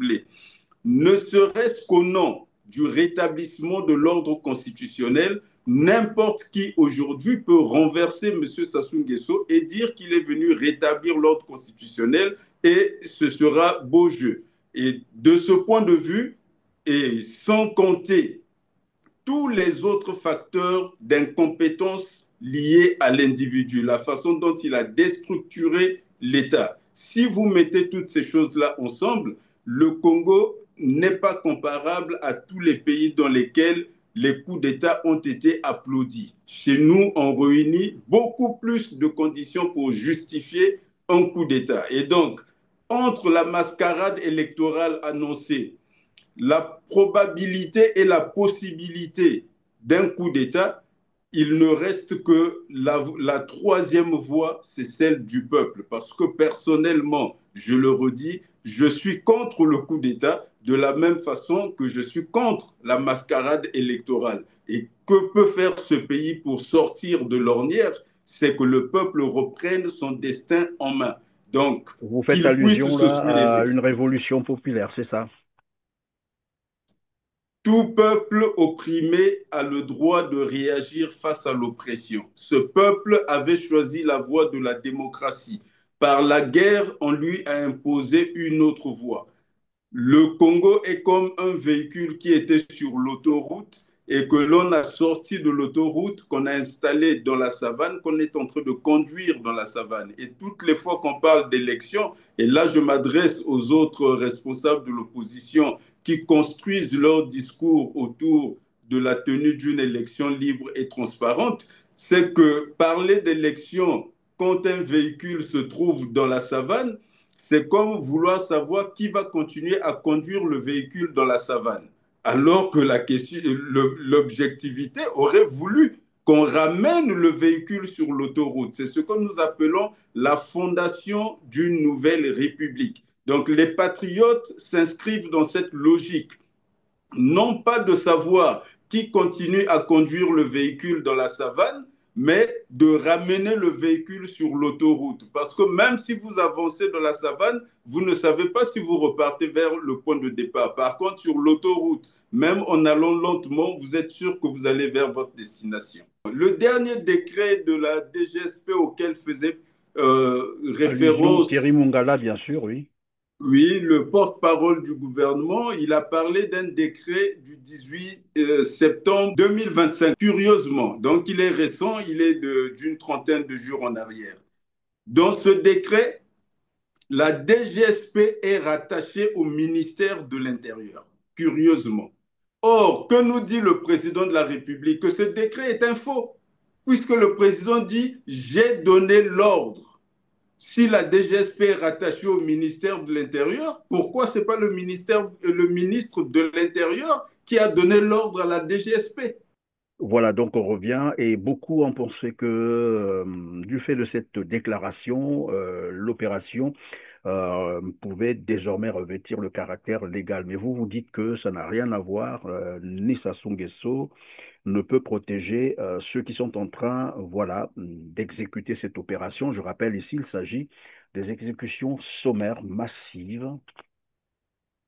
l'Assemblée, ne serait-ce qu'au nom du rétablissement de l'ordre constitutionnel, n'importe qui aujourd'hui peut renverser M. Sassou Nguesso et dire qu'il est venu rétablir l'ordre constitutionnel et ce sera beau jeu. Et de ce point de vue, et sans compter tous les autres facteurs d'incompétence liés à l'individu, la façon dont il a déstructuré l'État. Si vous mettez toutes ces choses-là ensemble, le Congo n'est pas comparable à tous les pays dans lesquels les coups d'État ont été applaudis. Chez nous, on réunit beaucoup plus de conditions pour justifier un coup d'État. Et donc, entre la mascarade électorale annoncée, la probabilité et la possibilité d'un coup d'État, il ne reste que la troisième voie, c'est celle du peuple. Parce que personnellement, je le redis, je suis contre le coup d'État de la même façon que je suis contre la mascarade électorale. Et que peut faire ce pays pour sortir de l'ornière? C'est que le peuple reprenne son destin en main. Donc, Vous faites qu'il puisse allusion se là à soulever. une révolution populaire, c'est ça? Tout peuple opprimé a le droit de réagir face à l'oppression. Ce peuple avait choisi la voie de la démocratie. Par la guerre, on lui a imposé une autre voie. Le Congo est comme un véhicule qui était sur l'autoroute et que l'on a sorti de l'autoroute, qu'on a installé dans la savane, qu'on est en train de conduire dans la savane. Et toutes les fois qu'on parle d'élection, et là je m'adresse aux autres responsables de l'opposition qui construisent leur discours autour de la tenue d'une élection libre et transparente, c'est que parler d'élection quand un véhicule se trouve dans la savane, c'est comme vouloir savoir qui va continuer à conduire le véhicule dans la savane. Alors que l'objectivité aurait voulu qu'on ramène le véhicule sur l'autoroute. C'est ce que nous appelons la fondation d'une nouvelle république. Donc les patriotes s'inscrivent dans cette logique, non pas de savoir qui continue à conduire le véhicule dans la savane, mais de ramener le véhicule sur l'autoroute. Parce que même si vous avancez dans la savane, vous ne savez pas si vous repartez vers le point de départ. Par contre, sur l'autoroute, même en allant lentement, vous êtes sûr que vous allez vers votre destination. Le dernier décret de la DGSP auquel faisait Allusion Thierry référence, Mongala, bien sûr, oui. oui, le porte-parole du gouvernement, il a parlé d'un décret du 18 septembre 2025, curieusement. Donc, il est récent, il est d'une trentaine de jours en arrière. Dans ce décret, la DGSP est rattachée au ministère de l'Intérieur, curieusement. Or, que nous dit le président de la République? Que ce décret est un faux, puisque le président dit, j'ai donné l'ordre. Si la DGSP est rattachée au ministère de l'Intérieur, pourquoi ce n'est pas le ministre de l'Intérieur qui a donné l'ordre à la DGSP? Voilà, donc on revient et beaucoup ont pensé que du fait de cette déclaration, l'opération pouvait désormais revêtir le caractère légal. Mais vous dites que ça n'a rien à voir, ni Sassou Nguesso ne peut protéger ceux qui sont en train, voilà, d'exécuter cette opération. Je rappelle ici, il s'agit des exécutions sommaires, massives,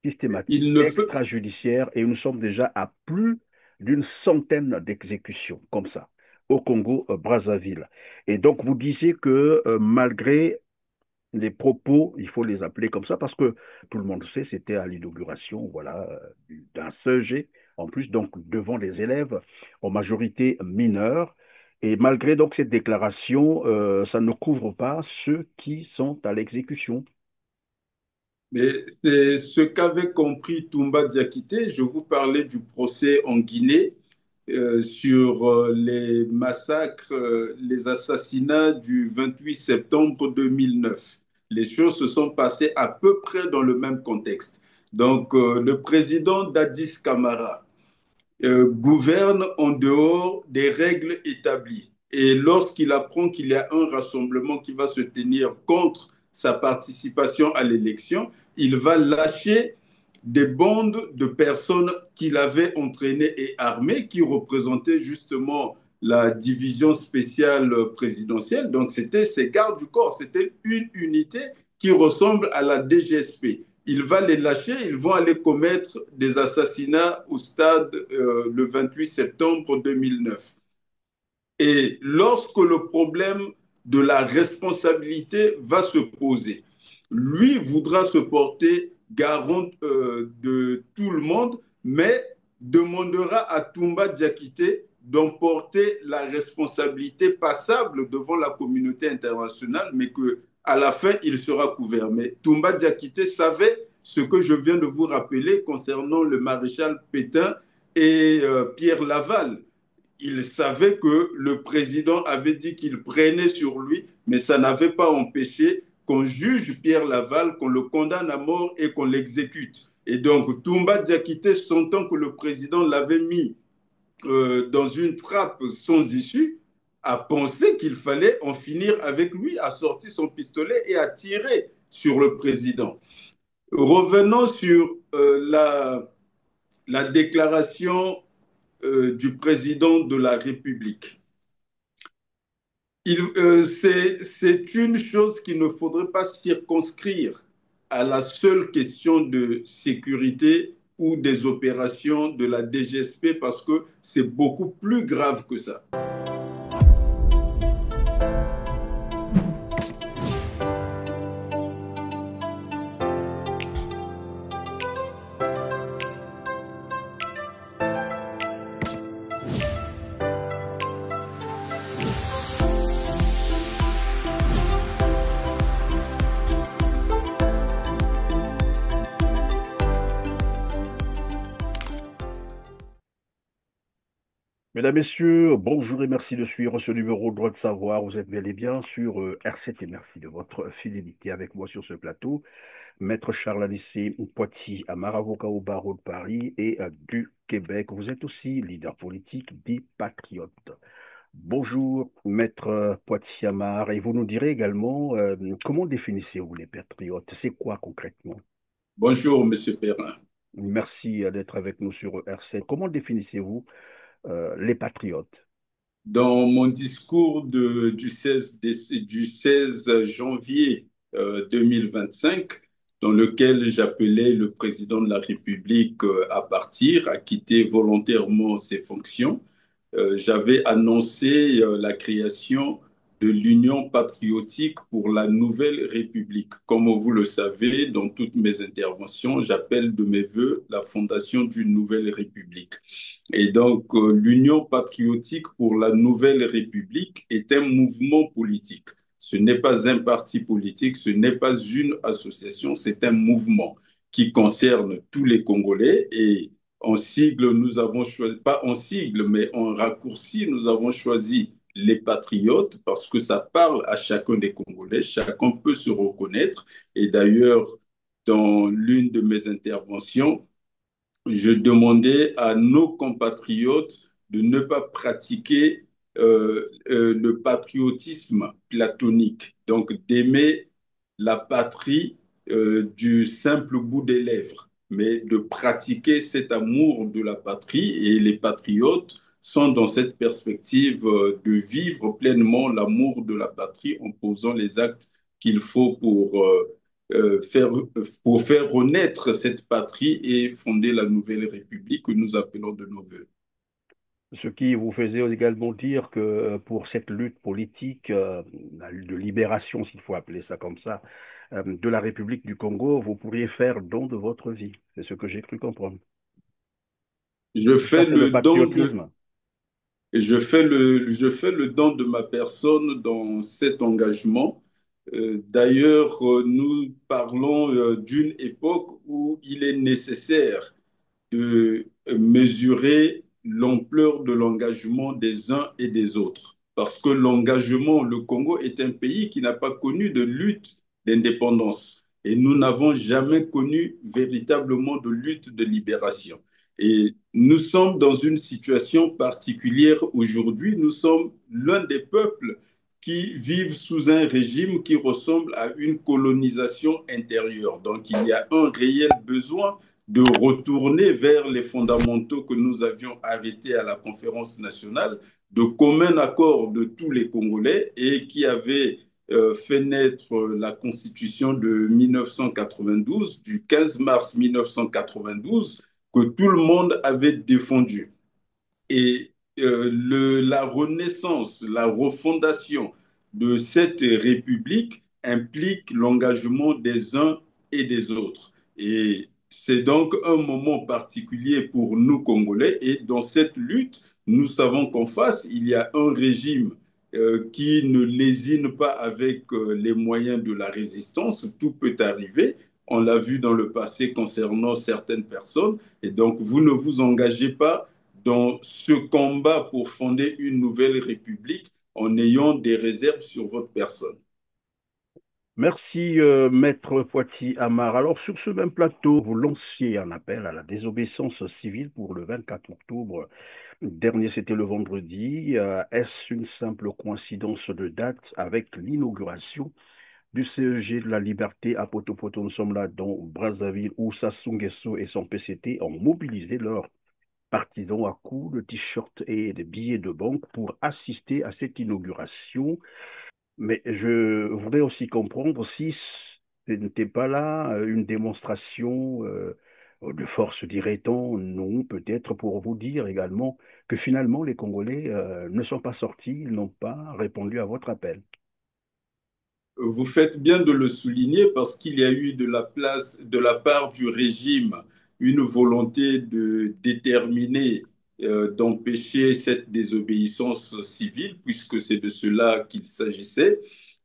systématiques, Il ne peut. extrajudiciaires, et nous sommes déjà à plus d'une centaine d'exécutions comme ça au Congo-Brazzaville. Et donc, vous disiez que malgré les propos, il faut les appeler comme ça, parce que tout le monde sait, c'était à l'inauguration, voilà, d'un CEG, en plus, donc devant les élèves, en majorité mineurs. Et malgré donc cette déclaration, ça ne couvre pas ceux qui sont à l'exécution. Mais c'est ce qu'avait compris Toumba Diakité. Je vous parlais du procès en Guinée sur les massacres, les assassinats du 28 septembre 2009. Les choses se sont passées à peu près dans le même contexte. Donc, le président Dadis Camara gouverne en dehors des règles établies. Et lorsqu'il apprend qu'il y a un rassemblement qui va se tenir contre sa participation à l'élection, il va lâcher des bandes de personnes qu'il avait entraînées et armées, qui représentaient justement la division spéciale présidentielle. Donc, c'était ses gardes du corps, c'était une unité qui ressemble à la DGSP. il va les lâcher, ils vont aller commettre des assassinats au stade le 28 septembre 2009. Et lorsque le problème de la responsabilité va se poser, lui voudra se porter garant de tout le monde, mais demandera à Toumba Diakité d'emporter la responsabilité passable devant la communauté internationale, mais que à la fin, il sera couvert. Mais Toumba Diakité savait ce que je viens de vous rappeler concernant le maréchal Pétain et Pierre Laval. Il savait que le président avait dit qu'il prenait sur lui, mais ça n'avait pas empêché qu'on juge Pierre Laval, qu'on le condamne à mort et qu'on l'exécute. Et donc, Toumba Diakité, sentant que le président l'avait mis dans une trappe sans issue, a pensé qu'il fallait en finir avec lui, a sorti son pistolet et a tiré sur le président. Revenons sur la déclaration du président de la République. C'est une chose qu'il ne faudrait pas circonscrire à la seule question de sécurité ou des opérations de la DGSP parce que c'est beaucoup plus grave que ça. Mesdames, Messieurs, bonjour et merci de suivre ce numéro de Droit de Savoir. Vous êtes bel et bien sur R7 et merci de votre fidélité avec moi sur ce plateau. Maître Charles Anissé Poitiers, Amar, avocat au barreau de Paris et du Québec. Vous êtes aussi leader politique des Patriotes. Bonjour, Maître Poitiers Amar. Et vous nous direz également comment définissez-vous les Patriotes? C'est quoi concrètement? Bonjour, Monsieur Perrin. Merci d'être avec nous sur R7. Comment définissez-vous les Patriotes? Dans mon discours du 16 janvier 2025, dans lequel j'appelais le président de la République à partir, à quitter volontairement ses fonctions, j'avais annoncé la création de l'Union patriotique pour la nouvelle République. Comme vous le savez, dans toutes mes interventions, j'appelle de mes voeux la fondation d'une nouvelle République. Et donc, l'Union patriotique pour la nouvelle République est un mouvement politique. Ce n'est pas un parti politique, ce n'est pas une association, c'est un mouvement qui concerne tous les Congolais. Et en sigle, nous avons choisi, pas en sigle, mais en raccourci, nous avons choisi les patriotes parce que ça parle à chacun des Congolais, chacun peut se reconnaître. Et d'ailleurs, dans l'une de mes interventions, je demandais à nos compatriotes de ne pas pratiquer le patriotisme platonique, donc d'aimer la patrie du simple bout des lèvres, mais de pratiquer cet amour de la patrie. Et les patriotes sont dans cette perspective de vivre pleinement l'amour de la patrie en posant les actes qu'il faut pour faire renaître cette patrie et fonder la nouvelle République que nous appelons de nos voeux. Ce qui vous faisait également dire que pour cette lutte politique de libération, s'il faut appeler ça comme ça, de la République du Congo, vous pourriez faire don de votre vie. C'est ce que j'ai cru comprendre. Je Ça, fais c'est le le don de, patriotisme. je fais le don de ma personne dans cet engagement. D'ailleurs, nous parlons d'une époque où il est nécessaire de mesurer l'ampleur de l'engagement des uns et des autres. Parce que l'engagement, le Congo est un pays qui n'a pas connu de lutte d'indépendance. Et nous n'avons jamais connu véritablement de lutte de libération. Et nous sommes dans une situation particulière aujourd'hui. Nous sommes l'un des peuples qui vivent sous un régime qui ressemble à une colonisation intérieure. Donc il y a un réel besoin de retourner vers les fondamentaux que nous avions arrêtés à la conférence nationale de commun accord de tous les Congolais et qui avaient fait naître la Constitution de 1992, du 15 mars 1992, que tout le monde avait défendu. Et la renaissance, la refondation de cette République implique l'engagement des uns et des autres. Et c'est donc un moment particulier pour nous, Congolais. Et dans cette lutte, nous savons qu'en face, il y a un régime qui ne lésine pas avec les moyens de la résistance. Tout peut arriver. On l'a vu dans le passé concernant certaines personnes. Et donc, vous ne vous engagez pas dans ce combat pour fonder une nouvelle république en ayant des réserves sur votre personne. Merci, Maître Poiti Amar. Alors, sur ce même plateau, vous lanciez un appel à la désobéissance civile pour le 24 octobre dernier, c'était le vendredi. Est-ce une simple coïncidence de date avec l'inauguration du CEG de la liberté à Potopoto? Nous sommes là dans Brazzaville où Sassou Nguesso et son PCT ont mobilisé leurs partisans à coups de t-shirts et de billets de banque pour assister à cette inauguration. Mais je voudrais aussi comprendre si ce n'était pas là une démonstration de force, dirait-on, non, peut-être pour vous dire également que finalement les Congolais ne sont pas sortis, ils n'ont pas répondu à votre appel. Vous faites bien de le souligner parce qu'il y a eu de la place, de la part du régime, une volonté de déterminer, d'empêcher cette désobéissance civile, puisque c'est de cela qu'il s'agissait.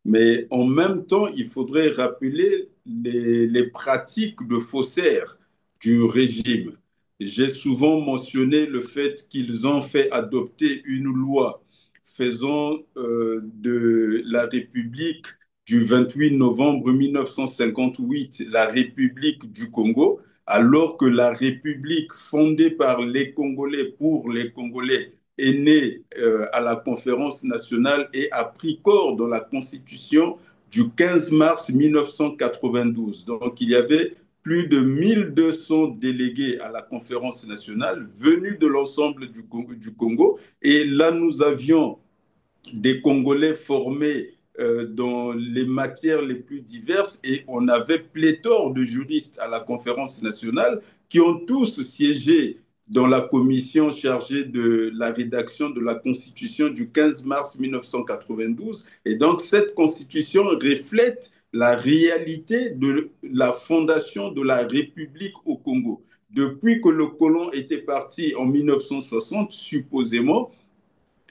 Mais en même temps, il faudrait rappeler les pratiques de faussaires du régime. J'ai souvent mentionné le fait qu'ils ont fait adopter une loi faisant de la République du 28 novembre 1958, la République du Congo, alors que la République fondée par les Congolais pour les Congolais est née à la conférence nationale et a pris corps dans la Constitution du 15 mars 1992. Donc il y avait plus de 1200 délégués à la conférence nationale venus de l'ensemble du Congo. Et là, nous avions des Congolais formés dans les matières les plus diverses et on avait pléthore de juristes à la conférence nationale qui ont tous siégé dans la commission chargée de la rédaction de la Constitution du 15 mars 1992. Et donc cette Constitution reflète la réalité de la fondation de la République au Congo. Depuis que le colon était parti en 1960, supposément,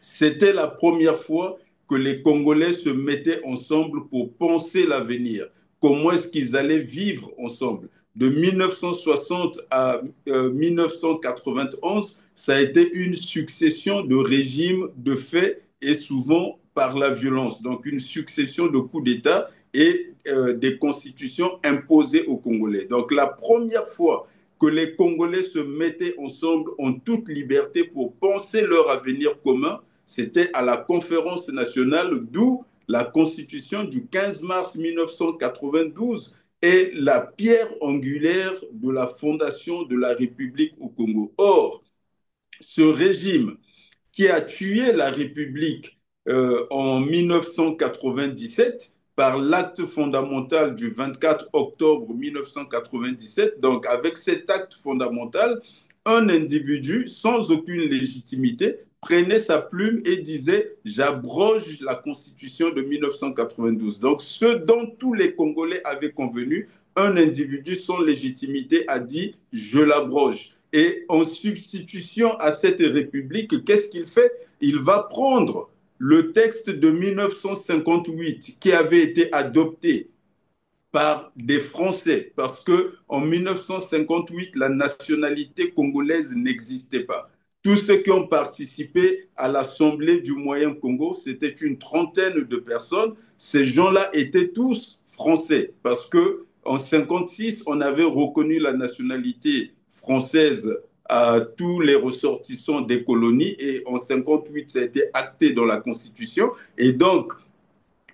c'était la première fois que les Congolais se mettaient ensemble pour penser l'avenir. Comment est-ce qu'ils allaient vivre ensemble? De 1960 à 1991, ça a été une succession de régimes de faits et souvent par la violence. Donc une succession de coups d'État et des constitutions imposées aux Congolais. Donc la première fois que les Congolais se mettaient ensemble en toute liberté pour penser leur avenir commun, c'était à la conférence nationale, d'où la Constitution du 15 mars 1992 est la pierre angulaire de la fondation de la République au Congo. Or, ce régime qui a tué la République en 1997 par l'acte fondamental du 24 octobre 1997. Donc, avec cet acte fondamental, un individu sans aucune légitimité prenait sa plume et disait j'abroge la Constitution de 1992. Donc, ce dont tous les Congolais avaient convenu, un individu sans légitimité a dit je l'abroge. Et en substitution à cette République, qu'est-ce qu'il fait? Il va prendre le texte de 1958 qui avait été adopté par des Français, parce que en 1958, la nationalité congolaise n'existait pas. Tous ceux qui ont participé à l'Assemblée du Moyen Congo, c'était une trentaine de personnes. Ces gens-là étaient tous français, parce que en 56, on avait reconnu la nationalité française à tous les ressortissants des colonies, et en 58, ça a été acté dans la Constitution. Et donc,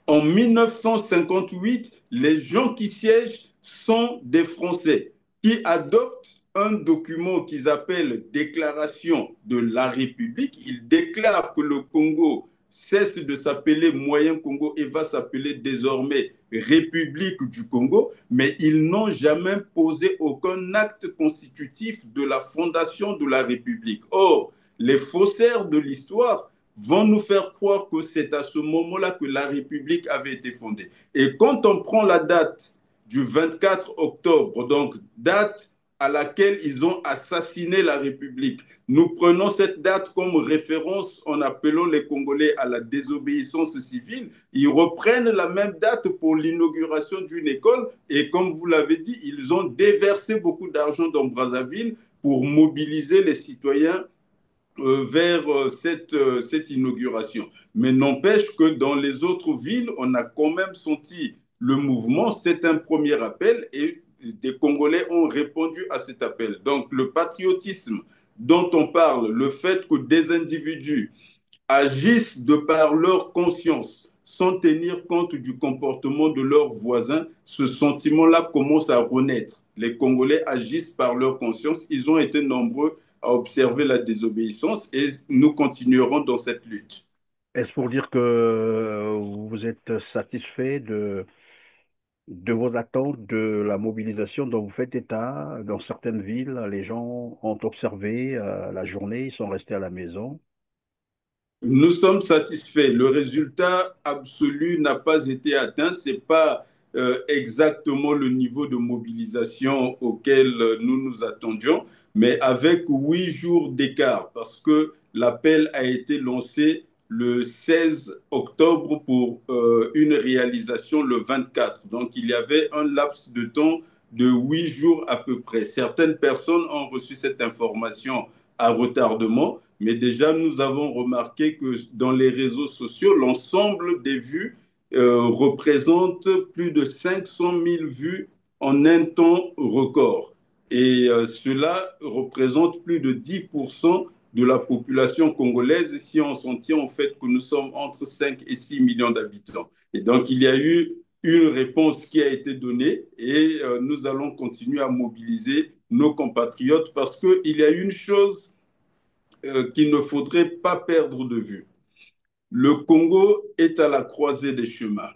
en 1958, les gens qui siègent sont des Français qui adoptent un document qu'ils appellent Déclaration de la République. Ils déclarent que le Congo, cesse de s'appeler Moyen Congo et va s'appeler désormais République du Congo, mais ils n'ont jamais posé aucun acte constitutif de la fondation de la République. Or, les faussaires de l'histoire vont nous faire croire que c'est à ce moment-là que la République avait été fondée. Et quand on prend la date du 24 octobre, donc date à laquelle ils ont assassiné la République, nous prenons cette date comme référence en appelant les Congolais à la désobéissance civile. Ils reprennent la même date pour l'inauguration d'une école et comme vous l'avez dit, ils ont déversé beaucoup d'argent dans Brazzaville pour mobiliser les citoyens vers cette inauguration. Mais n'empêche que dans les autres villes, on a quand même senti le mouvement. C'est un premier appel et des Congolais ont répondu à cet appel. Donc le patriotisme dont on parle, le fait que des individus agissent de par leur conscience sans tenir compte du comportement de leurs voisins, ce sentiment-là commence à renaître. Les Congolais agissent par leur conscience. Ils ont été nombreux à observer la désobéissance et nous continuerons dans cette lutte. Est-ce pour dire que vous êtes satisfait de vos attentes, de la mobilisation dont vous faites état? Dans certaines villes, les gens ont observé la journée, ils sont restés à la maison. Nous sommes satisfaits. Le résultat absolu n'a pas été atteint. Ce n'est pas exactement le niveau de mobilisation auquel nous nous attendions, mais avec 8 jours d'écart, parce que l'appel a été lancé le 16 octobre pour une réalisation le 24. Donc il y avait un laps de temps de 8 jours à peu près. Certaines personnes ont reçu cette information à retardement, mais déjà nous avons remarqué que dans les réseaux sociaux, l'ensemble des vues représente plus de 500 000 vues en un temps record. Et cela représente plus de 10% de la population congolaise si on s'en tient au fait que nous sommes entre 5 et 6 millions d'habitants. Et donc il y a eu une réponse qui a été donnée et nous allons continuer à mobiliser nos compatriotes parce qu'il y a une chose qu'il ne faudrait pas perdre de vue. Le Congo est à la croisée des chemins.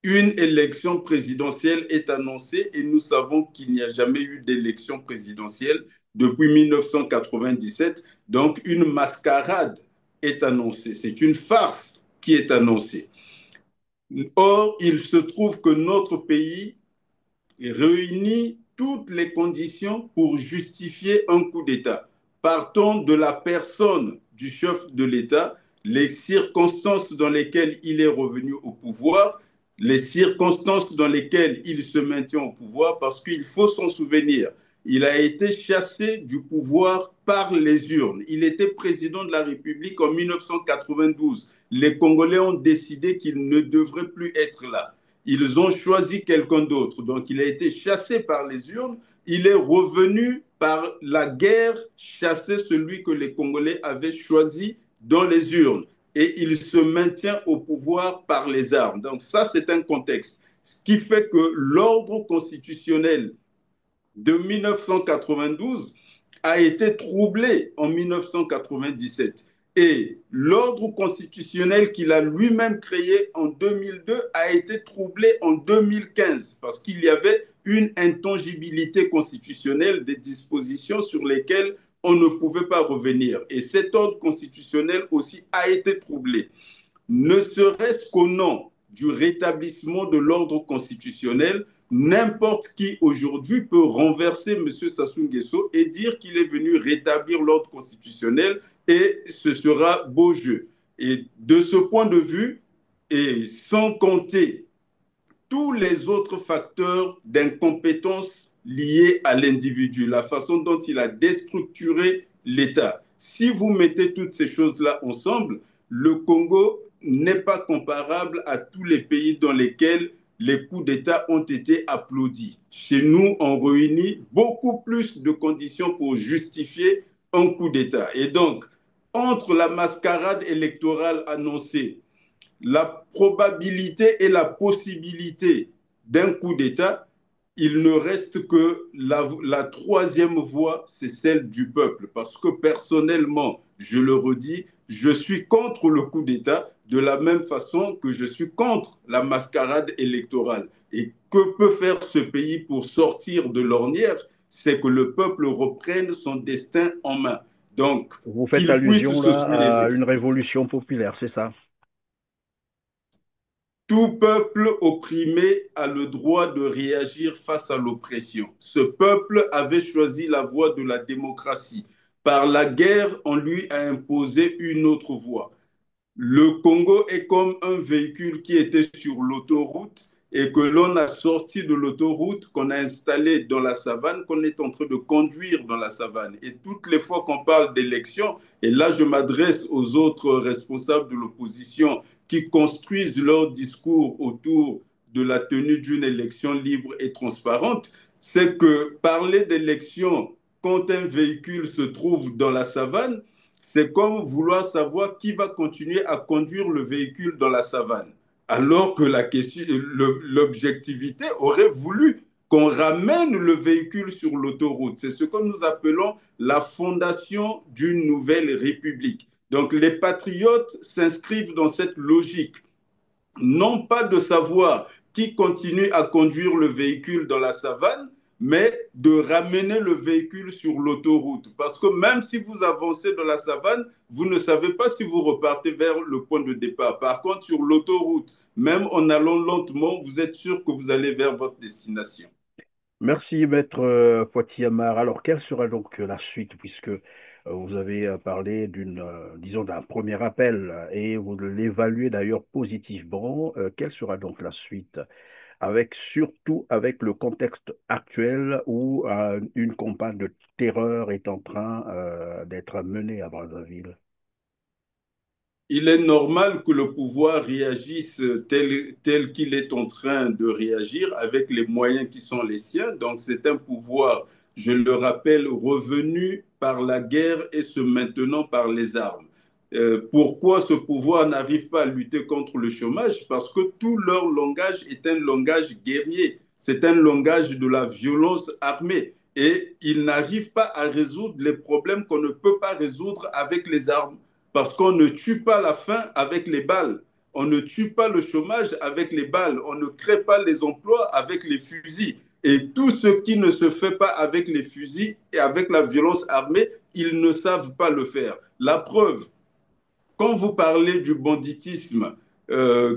Une élection présidentielle est annoncée et nous savons qu'il n'y a jamais eu d'élection présidentielle depuis 1997. Donc une mascarade est annoncée. C'est une farce qui est annoncée. Or, il se trouve que notre pays réunit toutes les conditions pour justifier un coup d'État. Partons de la personne du chef de l'État, les circonstances dans lesquelles il est revenu au pouvoir, les circonstances dans lesquelles il se maintient au pouvoir, parce qu'il faut s'en souvenir. Il a été chassé du pouvoir par les urnes. Il était président de la République en 1992. Les Congolais ont décidé qu'il ne devrait plus être là. Ils ont choisi quelqu'un d'autre. Donc il a été chassé par les urnes. Il est revenu par la guerre chasser celui que les Congolais avaient choisi dans les urnes. Et il se maintient au pouvoir par les armes. Donc ça, c'est un contexte. Ce qui fait que l'ordre constitutionnel de 1992 a été troublé en 1997. Et l'ordre constitutionnel qu'il a lui-même créé en 2002 a été troublé en 2015 parce qu'il y avait une intangibilité constitutionnelle des dispositions sur lesquelles on ne pouvait pas revenir. Et cet ordre constitutionnel aussi a été troublé. Ne serait-ce qu'au nom du rétablissement de l'ordre constitutionnel, n'importe qui aujourd'hui peut renverser M. Sassou Nguesso et dire qu'il est venu rétablir l'ordre constitutionnel et ce sera beau jeu. Et de ce point de vue, et sans compter tous les autres facteurs d'incompétence liés à l'individu, la façon dont il a déstructuré l'État. Si vous mettez toutes ces choses-là ensemble, le Congo n'est pas comparable à tous les pays dans lesquels les coups d'État ont été applaudis. Chez nous, on réunit beaucoup plus de conditions pour justifier un coup d'État. Et donc, entre la mascarade électorale annoncée, la probabilité et la possibilité d'un coup d'État, il ne reste que la troisième voie, c'est celle du peuple. Parce que personnellement, je le redis, je suis contre le coup d'État de la même façon que je suis contre la mascarade électorale. Et que peut faire ce pays pour sortir de l'ornière? C'est que le peuple reprenne son destin en main. Donc, Vous faites qu'il puisse allusion se là à soulever. une révolution populaire, c'est ça? Tout peuple opprimé a le droit de réagir face à l'oppression. Ce peuple avait choisi la voie de la démocratie. Par la guerre, on lui a imposé une autre voie. Le Congo est comme un véhicule qui était sur l'autoroute et que l'on a sorti de l'autoroute, qu'on a installé dans la savane, qu'on est en train de conduire dans la savane. Et toutes les fois qu'on parle d'élection, et là je m'adresse aux autres responsables de l'opposition qui construisent leur discours autour de la tenue d'une élection libre et transparente, c'est que parler d'élection quand un véhicule se trouve dans la savane, c'est comme vouloir savoir qui va continuer à conduire le véhicule dans la savane. Alors que l'objectivité aurait voulu qu'on ramène le véhicule sur l'autoroute. C'est ce que nous appelons la fondation d'une nouvelle république. Donc les patriotes s'inscrivent dans cette logique, non pas de savoir qui continue à conduire le véhicule dans la savane, mais de ramener le véhicule sur l'autoroute. Parce que même si vous avancez dans la savane, vous ne savez pas si vous repartez vers le point de départ. Par contre, sur l'autoroute, même en allant lentement, vous êtes sûr que vous allez vers votre destination. Merci, maître Poitiers-Amar. Alors, quelle sera donc la suite, puisque vous avez parlé disons, d'un premier appel et vous l'évaluez d'ailleurs positivement. Quelle sera donc la suite, surtout avec le contexte actuel où une campagne de terreur est en train d'être menée à Brazzaville? Il est normal que le pouvoir réagisse tel qu'il est en train de réagir avec les moyens qui sont les siens. Donc c'est un pouvoir, je le rappelle, revenu par la guerre et se maintenant par les armes. Pourquoi ce pouvoir n'arrive pas à lutter contre le chômage? Parce que tout leur langage est un langage guerrier. C'est un langage de la violence armée. Et ils n'arrivent pas à résoudre les problèmes qu'on ne peut pas résoudre avec les armes. Parce qu'on ne tue pas la faim avec les balles. On ne tue pas le chômage avec les balles. On ne crée pas les emplois avec les fusils. Et tout ce qui ne se fait pas avec les fusils et avec la violence armée, ils ne savent pas le faire. La preuve, quand vous parlez du banditisme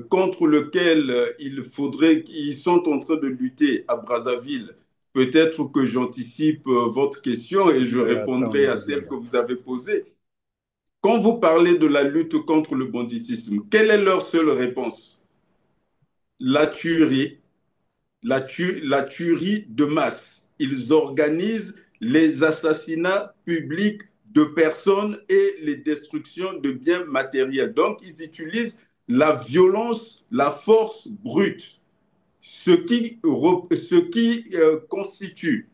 contre lequel ils sont en train de lutter à Brazzaville, peut-être que j'anticipe votre question et je répondrai à celle que vous avez posée. Quand vous parlez de la lutte contre le banditisme, quelle est leur seule réponse? La tuerie, la tuerie de masse. Ils organisent les assassinats publics de personnes et les destructions de biens matériels. Donc, ils utilisent la violence, la force brute, ce qui constitue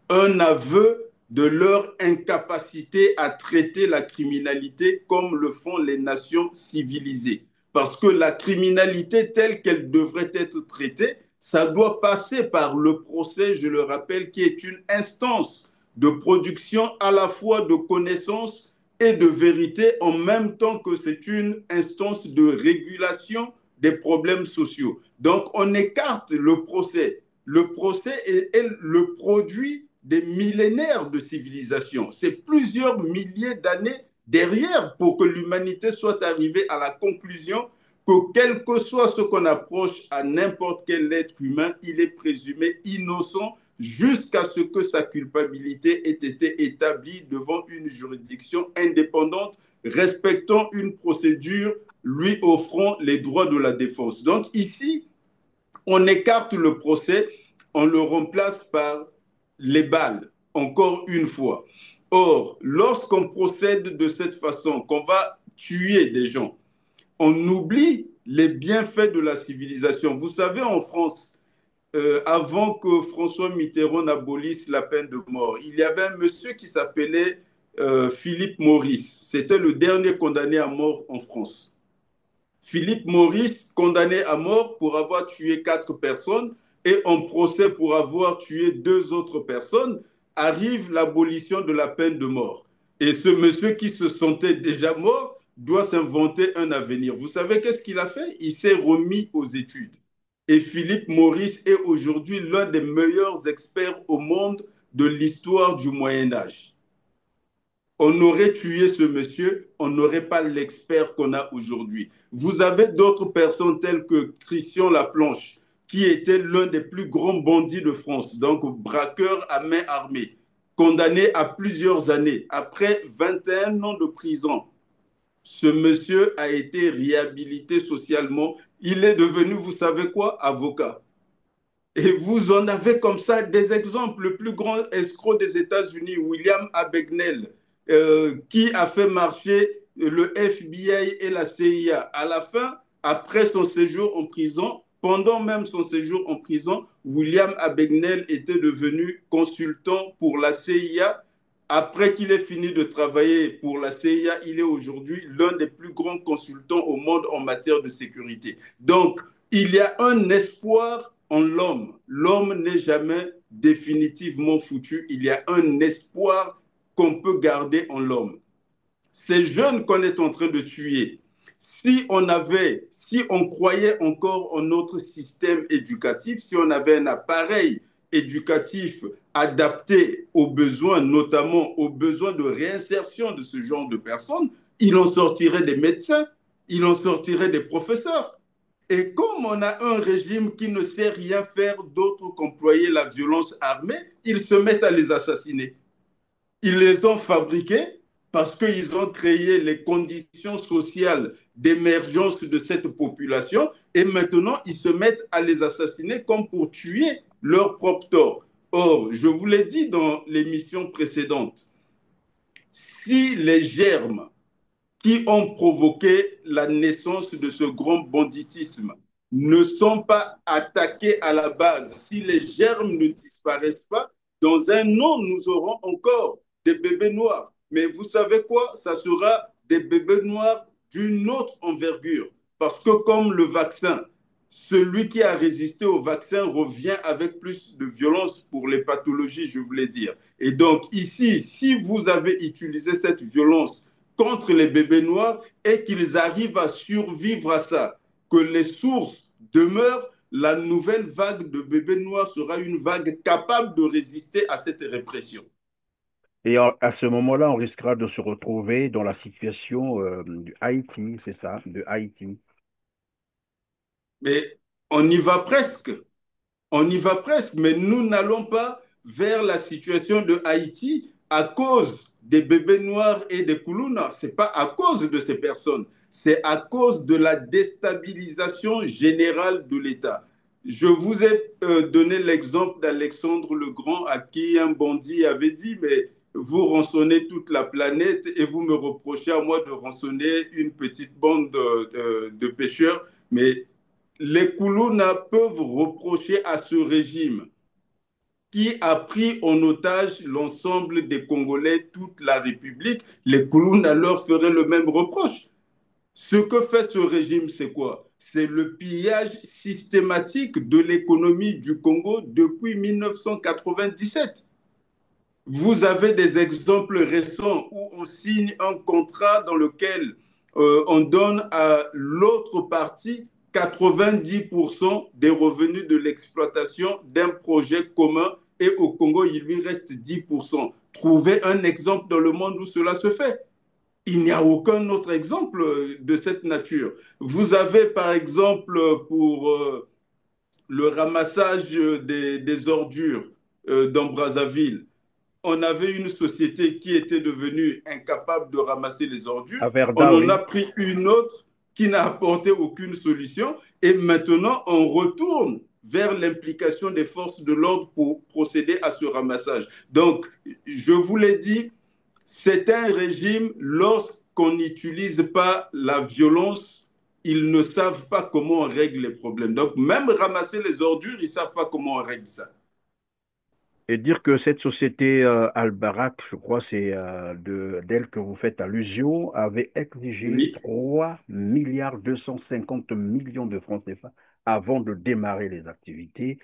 un aveu de leur incapacité à traiter la criminalité comme le font les nations civilisées. Parce que la criminalité telle qu'elle devrait être traitée, ça doit passer par le procès, je le rappelle, qui est une instance de production à la fois de connaissances et de vérité, en même temps que c'est une instance de régulation des problèmes sociaux. Donc on écarte le procès. Le procès est le produit des millénaires de civilisation. C'est plusieurs milliers d'années derrière pour que l'humanité soit arrivée à la conclusion que quel que soit ce qu'on approche à n'importe quel être humain, il est présumé innocent jusqu'à ce que sa culpabilité ait été établie devant une juridiction indépendante respectant une procédure lui offrant les droits de la défense. Donc ici, on écarte le procès, on le remplace par les balles, encore une fois. Or, lorsqu'on procède de cette façon, qu'on va tuer des gens, on oublie les bienfaits de la civilisation. Vous savez, en France, avant que François Mitterrand n'abolisse la peine de mort, il y avait un monsieur qui s'appelait Philippe Maurice. C'était le dernier condamné à mort en France. Philippe Maurice, condamné à mort pour avoir tué 4 personnes et en procès pour avoir tué 2 autres personnes, arrive l'abolition de la peine de mort. Et ce monsieur qui se sentait déjà mort doit s'inventer un avenir. Vous savez qu'est-ce qu'il a fait? Il s'est remis aux études. Et Philippe Maurice est aujourd'hui l'un des meilleurs experts au monde de l'histoire du Moyen Âge. On aurait tué ce monsieur, on n'aurait pas l'expert qu'on a aujourd'hui. Vous avez d'autres personnes telles que Christian Laplanche, qui était l'un des plus grands bandits de France, donc braqueur à main armée, condamné à plusieurs années. Après 21 ans de prison, ce monsieur a été réhabilité socialement. Il est devenu, vous savez quoi, avocat. Et vous en avez comme ça des exemples. Le plus grand escroc des États-Unis, William Abagnale, qui a fait marcher le FBI et la CIA. À la fin, après son séjour en prison, pendant même son séjour en prison, William Abagnale était devenu consultant pour la CIA. Après qu'il ait fini de travailler pour la CIA, il est aujourd'hui l'un des plus grands consultants au monde en matière de sécurité. Donc, il y a un espoir en l'homme. L'homme n'est jamais définitivement foutu. Il y a un espoir qu'on peut garder en l'homme. Ces jeunes qu'on est en train de tuer, si on croyait encore en notre système éducatif, si on avait un appareil éducatif adapté aux besoins, notamment aux besoins de réinsertion de ce genre de personnes, il en sortirait des médecins, il en sortirait des professeurs. Et comme on a un régime qui ne sait rien faire d'autre qu'employer la violence armée, ils se mettent à les assassiner. Ils les ont fabriqués parce qu'ils ont créé les conditions sociales d'émergence de cette population et maintenant ils se mettent à les assassiner comme pour tuer leur propre tort. Or, je vous l'ai dit dans l'émission précédente, si les germes qui ont provoqué la naissance de ce grand banditisme ne sont pas attaqués à la base, si les germes ne disparaissent pas, dans un an, nous aurons encore des bébés noirs. Mais vous savez quoi? Ça sera des bébés noirs d'une autre envergure. Parce que comme le vaccin, celui qui a résisté au vaccin revient avec plus de violence pour les pathologies, je voulais dire. Et donc ici, si vous avez utilisé cette violence contre les bébés noirs et qu'ils arrivent à survivre à ça, que les sources demeurent, la nouvelle vague de bébés noirs sera une vague capable de résister à cette répression. Et à ce moment-là, on risquera de se retrouver dans la situation du Haïti, c'est ça, de Haïti. Mais on y va presque. On y va presque, mais nous n'allons pas vers la situation de Haïti à cause des bébés noirs et des Koulouna. Ce n'est pas à cause de ces personnes, c'est à cause de la déstabilisation générale de l'État. Je vous ai donné l'exemple d'Alexandre le Grand à qui un bandit avait dit, mais vous rançonnez toute la planète et vous me reprochez à moi de rançonner une petite bande de pêcheurs. Mais les Koulouna peuvent reprocher à ce régime qui a pris en otage l'ensemble des Congolais, toute la République, les Koulouna leur feraient le même reproche. Ce que fait ce régime, c'est quoi? C'est le pillage systématique de l'économie du Congo depuis 1997. Vous avez des exemples récents où on signe un contrat dans lequel on donne à l'autre partie 90% des revenus de l'exploitation d'un projet commun et au Congo, il lui reste 10%. Trouvez un exemple dans le monde où cela se fait. Il n'y a aucun autre exemple de cette nature. Vous avez par exemple pour le ramassage des ordures dans Brazzaville, on avait une société qui était devenue incapable de ramasser les ordures. À On Verda, en oui. a pris une autre qui n'a apporté aucune solution. Et maintenant, on retourne vers l'implication des forces de l'ordre pour procéder à ce ramassage. Donc, je vous l'ai dit, c'est un régime, lorsqu'on n'utilise pas la violence, ils ne savent pas comment on règle les problèmes. Donc, même ramasser les ordures, ils ne savent pas comment on règle ça. Et dire que cette société Albarac, je crois, c'est d'elle que vous faites allusion, avait exigé Oui, 3 milliards 250 millions de francs CFA avant de démarrer les activités,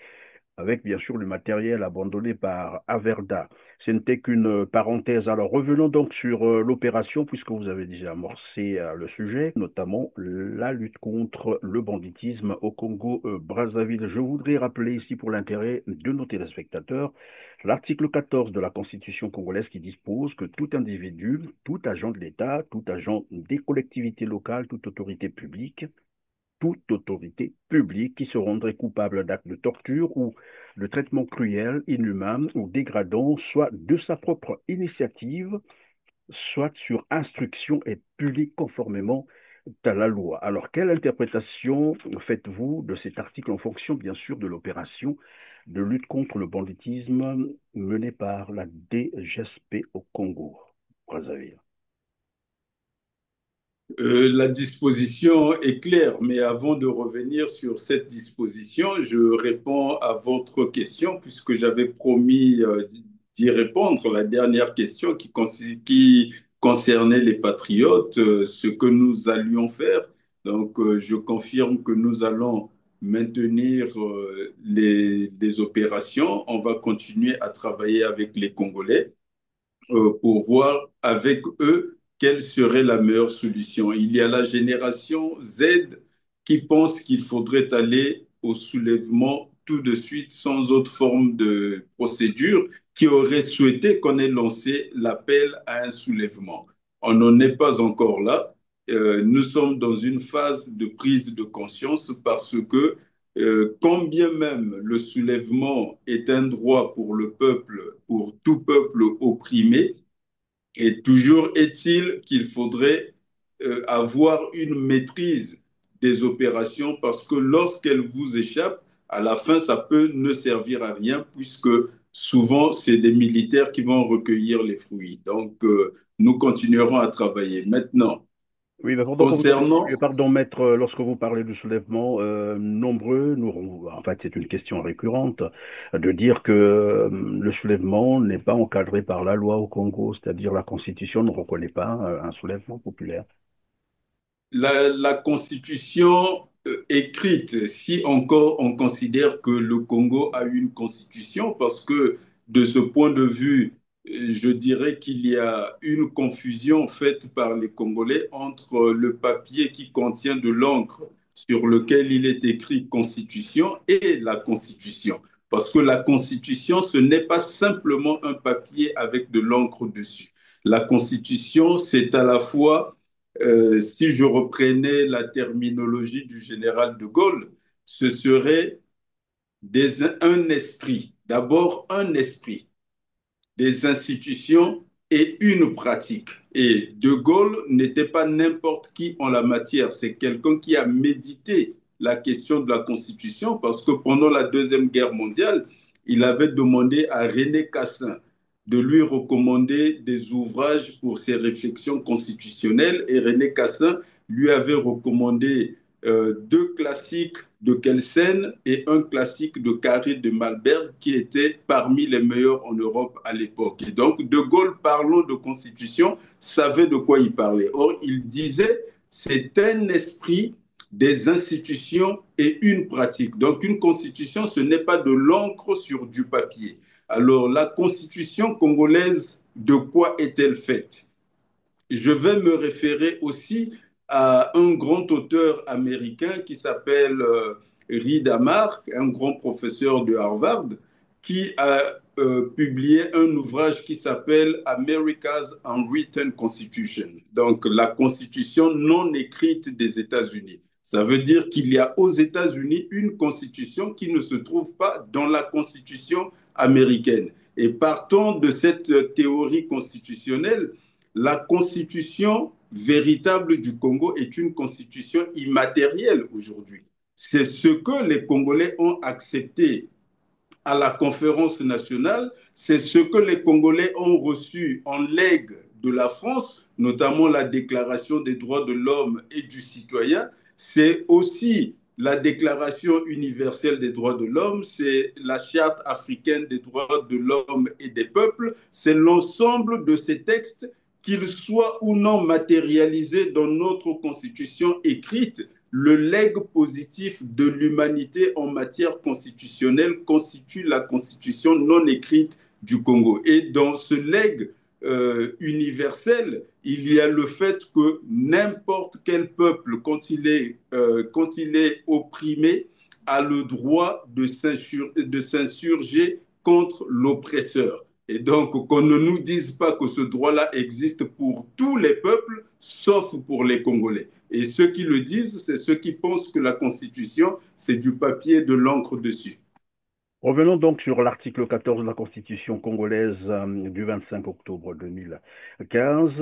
avec bien sûr le matériel abandonné par Averda. Ce n'était qu'une parenthèse. Alors revenons donc sur l'opération, puisque vous avez déjà amorcé le sujet, notamment la lutte contre le banditisme au Congo-Brazzaville. Je voudrais rappeler ici pour l'intérêt de nos téléspectateurs l'article 14 de la Constitution congolaise qui dispose que tout individu, tout agent de l'État, tout agent des collectivités locales, toute autorité publique qui se rendrait coupable d'actes de torture ou de traitement cruel, inhumain ou dégradant, soit de sa propre initiative, soit sur instruction, est puni conformément à la loi. Alors, quelle interprétation faites-vous de cet article en fonction, bien sûr, de l'opération de lutte contre le banditisme menée par la DGSP au Congo, Brazzaville? La disposition est claire, mais avant de revenir sur cette disposition, je réponds à votre question puisque j'avais promis d'y répondre. La dernière question qui concernait les patriotes, ce que nous allions faire. Donc, je confirme que nous allons maintenir les opérations. On va continuer à travailler avec les Congolais pour voir avec eux quelle serait la meilleure solution. Il y a la génération Z qui pense qu'il faudrait aller au soulèvement tout de suite sans autre forme de procédure, qui aurait souhaité qu'on ait lancé l'appel à un soulèvement. On n'en est pas encore là. Nous sommes dans une phase de prise de conscience parce que quand bien même le soulèvement est un droit pour le peuple, pour tout peuple opprimé, et toujours est-il qu'il faudrait avoir une maîtrise des opérations parce que lorsqu'elles vous échappent, à la fin, ça peut ne servir à rien puisque souvent, c'est des militaires qui vont recueillir les fruits. Donc, nous continuerons à travailler. Maintenant, Oui, mais pendant que vous concernant continuez, pardon, maître, lorsque vous parlez du soulèvement, nombreux, en fait, c'est une question récurrente, de dire que le soulèvement n'est pas encadré par la loi au Congo, c'est-à-dire la Constitution ne reconnaît pas un soulèvement populaire. la constitution écrite, si encore on considère que le Congo a une constitution, parce que de ce point de vue, je dirais qu'il y a une confusion faite par les Congolais entre le papier qui contient de l'encre sur lequel il est écrit constitution et la constitution. Parce que la constitution, ce n'est pas simplement un papier avec de l'encre dessus. La constitution, c'est à la fois si je reprenais la terminologie du général de Gaulle, ce serait un esprit, d'abord un esprit, des institutions et une pratique. Et de Gaulle n'était pas n'importe qui en la matière, c'est quelqu'un qui a médité la question de la Constitution parce que pendant la Deuxième Guerre mondiale, il avait demandé à René Cassin de lui recommander des ouvrages pour ses réflexions constitutionnelles et René Cassin lui avait recommandé deux classiques de Kelsen et un classique de Carré de Malberg qui étaient parmi les meilleurs en Europe à l'époque. Et donc, De Gaulle, parlant de constitution, savait de quoi il parlait. Or, il disait, c'est un esprit des institutions et une pratique. Donc, une constitution, ce n'est pas de l'encre sur du papier. Alors, la constitution congolaise, de quoi est-elle faite? Je vais me référer aussi à un grand auteur américain qui s'appelle Reed Amar, un grand professeur de Harvard, qui a publié un ouvrage qui s'appelle America's Unwritten Constitution, donc la constitution non écrite des États-Unis. Ça veut dire qu'il y a aux États-Unis une constitution qui ne se trouve pas dans la constitution américaine. Et partant de cette théorie constitutionnelle, la constitution véritable du Congo est une constitution immatérielle aujourd'hui. C'est ce que les Congolais ont accepté à la conférence nationale, c'est ce que les Congolais ont reçu en legs de la France, notamment la Déclaration des droits de l'homme et du citoyen. C'est aussi la Déclaration universelle des droits de l'homme, c'est la Charte africaine des droits de l'homme et des peuples, c'est l'ensemble de ces textes, qu'ils soient ou non matérialisés dans notre constitution écrite. Le legs positif de l'humanité en matière constitutionnelle constitue la constitution non écrite du Congo. Et dans ce legs universel, il y a le fait que n'importe quel peuple, quand il est opprimé, a le droit de s'insurger contre l'oppresseur. Et donc, qu'on ne nous dise pas que ce droit-là existe pour tous les peuples, sauf pour les Congolais. Et ceux qui le disent, c'est ceux qui pensent que la Constitution, c'est du papier et de l'encre dessus. Revenons donc sur l'article 14 de la Constitution congolaise du 25 octobre 2015.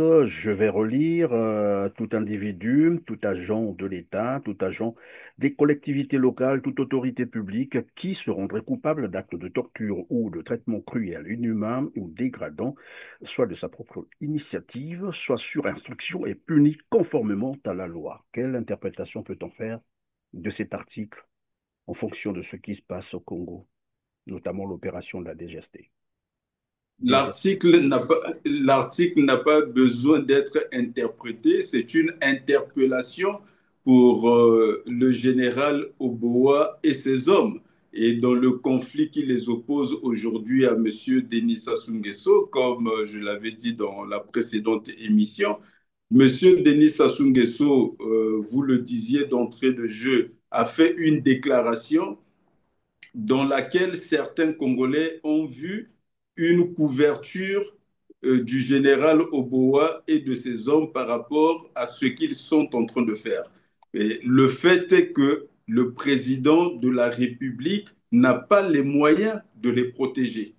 Je vais relire tout individu, tout agent de l'État, tout agent des collectivités locales, toute autorité publique qui se rendrait coupable d'actes de torture ou de traitement cruel, inhumain ou dégradant, soit de sa propre initiative, soit sur instruction est puni conformément à la loi. Quelle interprétation peut-on faire de cet article en fonction de ce qui se passe au Congo, notamment l'opération de la DGST? L'article n'a pas besoin d'être interprété, c'est une interpellation pour le général Oboa et ses hommes. Et dans le conflit qui les oppose aujourd'hui à M. Denis Sassou Nguesso, comme je l'avais dit dans la précédente émission, M. Denis Sassou Nguesso, vous le disiez d'entrée de jeu, a fait une déclaration dans laquelle certains Congolais ont vu une couverture du général Oboa et de ses hommes par rapport à ce qu'ils sont en train de faire. Et le fait est que le président de la République n'a pas les moyens de les protéger.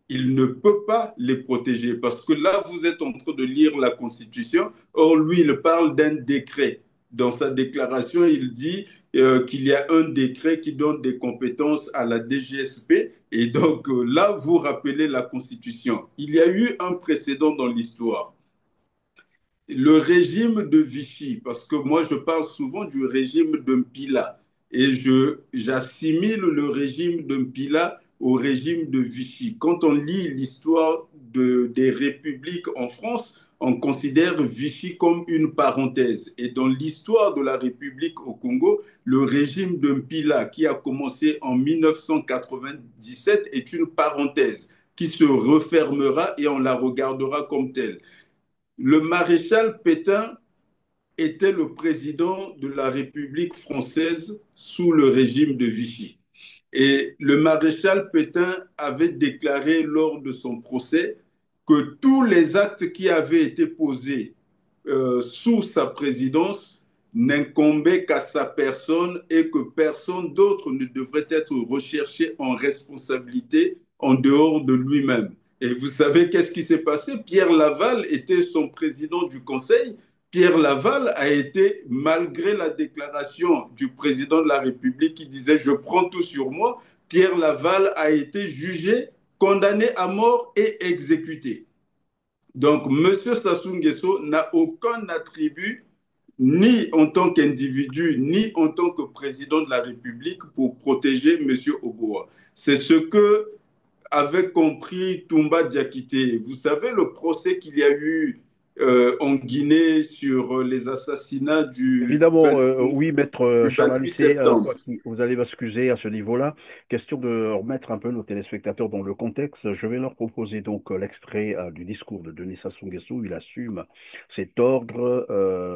Il ne peut pas les protéger parce que là, vous êtes en train de lire la Constitution. Or, lui, il parle d'un décret. Dans sa déclaration, il dit qu'il y a un décret qui donne des compétences à la DGSP. Et donc là, vous rappelez la Constitution. Il y a eu un précédent dans l'histoire. Le régime de Vichy, parce que moi je parle souvent du régime de Mpila, et j'assimile le régime de Mpila au régime de Vichy. Quand on lit l'histoire des républiques en France, on considère Vichy comme une parenthèse. Et dans l'histoire de la République au Congo, le régime de Mpila, qui a commencé en 1997, est une parenthèse qui se refermera et on la regardera comme telle. Le maréchal Pétain était le président de la République française sous le régime de Vichy. Et le maréchal Pétain avait déclaré lors de son procès que tous les actes qui avaient été posés sous sa présidence n'incombaient qu'à sa personne et que personne d'autre ne devrait être recherché en responsabilité en dehors de lui-même. Et vous savez qu'est-ce qui s'est passé? Pierre Laval était son président du Conseil. Pierre Laval a été, malgré la déclaration du président de la République qui disait « je prends tout sur moi », Pierre Laval a été jugé, condamné à mort et exécuté. Donc, M. Sassou Nguesso n'a aucun attribut, ni en tant qu'individu, ni en tant que président de la République, pour protéger M. Oboa. C'est ce que avait compris Toumba Diakité. Vous savez le procès qu'il y a eu en Guinée sur les assassinats Évidemment, oui, maître du Charles 28 Alissé, septembre. vous allez m'excuser à ce niveau-là. Question de remettre un peu nos téléspectateurs dans le contexte. Je vais leur proposer donc l'extrait du discours de Denis Sassou Nguesso. Il assume cet ordre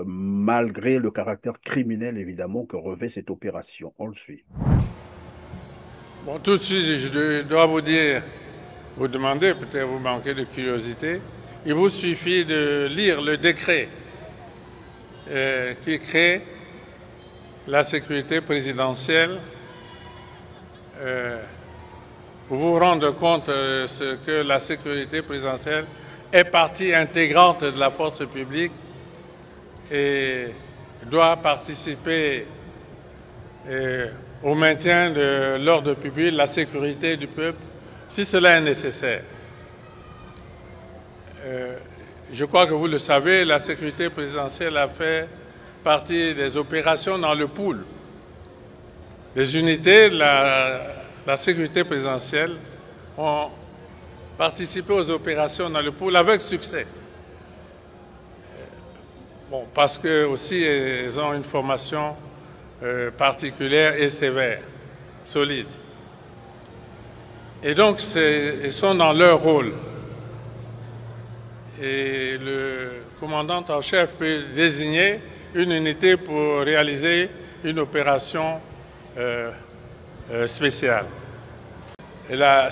malgré le caractère criminel, évidemment, que revêt cette opération. On le suit. Bon, tout de suite, je dois vous dire, vous demander, peut-être vous manquez de curiosité, il vous suffit de lire le décret qui crée la sécurité présidentielle pour vous rendre compte que la sécurité présidentielle est partie intégrante de la force publique et doit participer au maintien de l'ordre public, la sécurité du peuple, si cela est nécessaire. Je crois que vous le savez, la sécurité présidentielle a fait partie des opérations dans le pool. Les unités de la sécurité présidentielle ont participé aux opérations dans le pool avec succès. Bon, parce que aussi elles ont une formation particulière et sévère, solide. Et donc, ils sont dans leur rôle. Et le commandant en chef peut désigner une unité pour réaliser une opération spéciale. Et la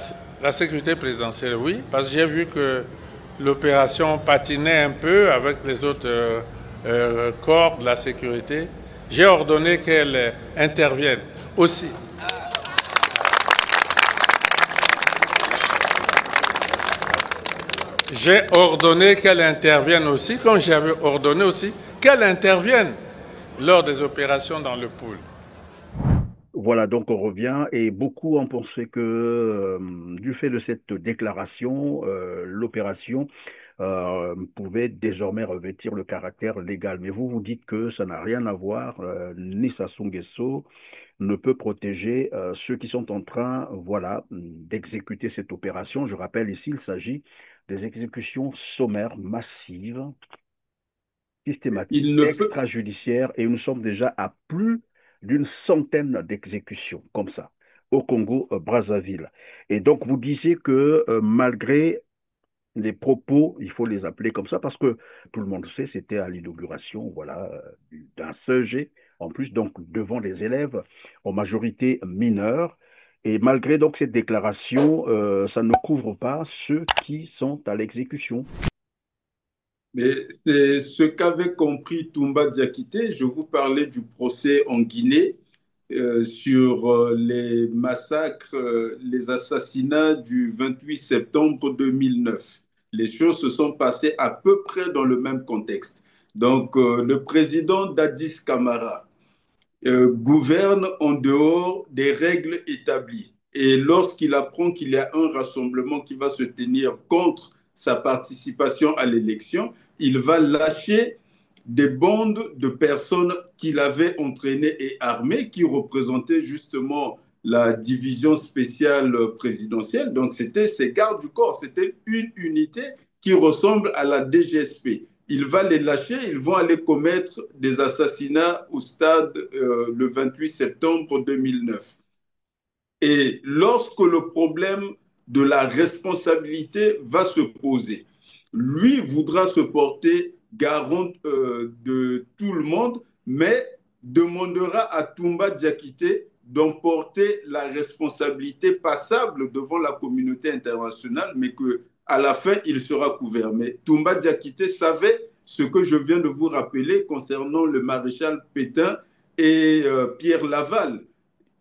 sécurité présidentielle, oui, parce que j'ai vu que l'opération patinait un peu avec les autres corps de la sécurité. J'ai ordonné qu'elle intervienne aussi. J'ai ordonné qu'elle intervienne aussi, comme j'avais ordonné aussi qu'elle intervienne lors des opérations dans le pool. Voilà, donc on revient et beaucoup ont pensé que du fait de cette déclaration, l'opération pouvait désormais revêtir le caractère légal. Mais vous dites que ça n'a rien à voir, ni Sassou Nguesso ne peut protéger ceux qui sont en train, voilà, d'exécuter cette opération. Je rappelle ici, il s'agit des exécutions sommaires massives, systématiques, Il ne peut, extrajudiciaires, et nous sommes déjà à plus d'une centaine d'exécutions comme ça au Congo, Brazzaville. Et donc vous disiez que malgré les propos, il faut les appeler comme ça parce que tout le monde sait, c'était à l'inauguration, voilà, d'un CEG, en plus donc devant les élèves en majorité mineurs. Et malgré donc cette déclaration, ça ne couvre pas ceux qui sont à l'exécution. mais c'est ce qu'avait compris Toumba Diakité. Je vous parlais du procès en Guinée sur les massacres, les assassinats du 28 septembre 2009. Les choses se sont passées à peu près dans le même contexte. Donc, le président Dadis Camara gouverne en dehors des règles établies. Et lorsqu'il apprend qu'il y a un rassemblement qui va se tenir contre sa participation à l'élection, il va lâcher des bandes de personnes qu'il avait entraînées et armées, qui représentaient justement la division spéciale présidentielle. Donc, c'était ces gardes du corps, c'était une unité qui ressemble à la DGSP. Il va les lâcher, ils vont aller commettre des assassinats au stade le 28 septembre 2009. Et lorsque le problème de la responsabilité va se poser, lui voudra se porter garant de tout le monde, mais demandera à Toumba Diakité d'emporter la responsabilité passable devant la communauté internationale, mais que à la fin, il sera couvert. Mais Toumba Diakité savait ce que je viens de vous rappeler concernant le maréchal Pétain et Pierre Laval.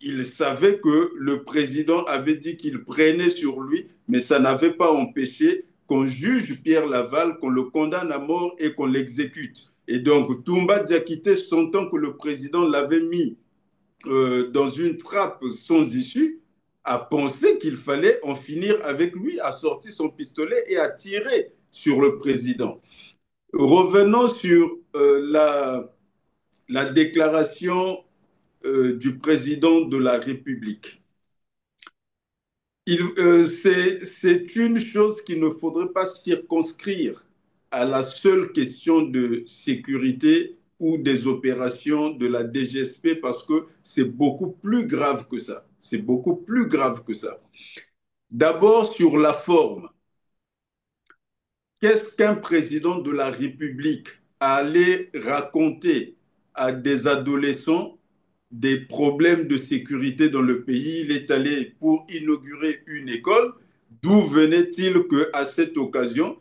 Il savait que le président avait dit qu'il prenait sur lui, mais ça n'avait pas empêché qu'on juge Pierre Laval, qu'on le condamne à mort et qu'on l'exécute. Et donc, Toumba Diakité, sentant que le président l'avait mis dans une trappe sans issue, a pensé qu'il fallait en finir avec lui, a sorti son pistolet et a tiré sur le président. Revenons sur la déclaration du président de la République. C'est une chose qu'il ne faudrait pas circonscrire à la seule question de sécurité ou des opérations de la DGSP parce que c'est beaucoup plus grave que ça. C'est beaucoup plus grave que ça. D'abord, sur la forme. Qu'est-ce qu'un président de la République allait raconter à des adolescents des problèmes de sécurité dans le pays? Il est allé pour inaugurer une école. D'où venait-il qu'à cette occasion,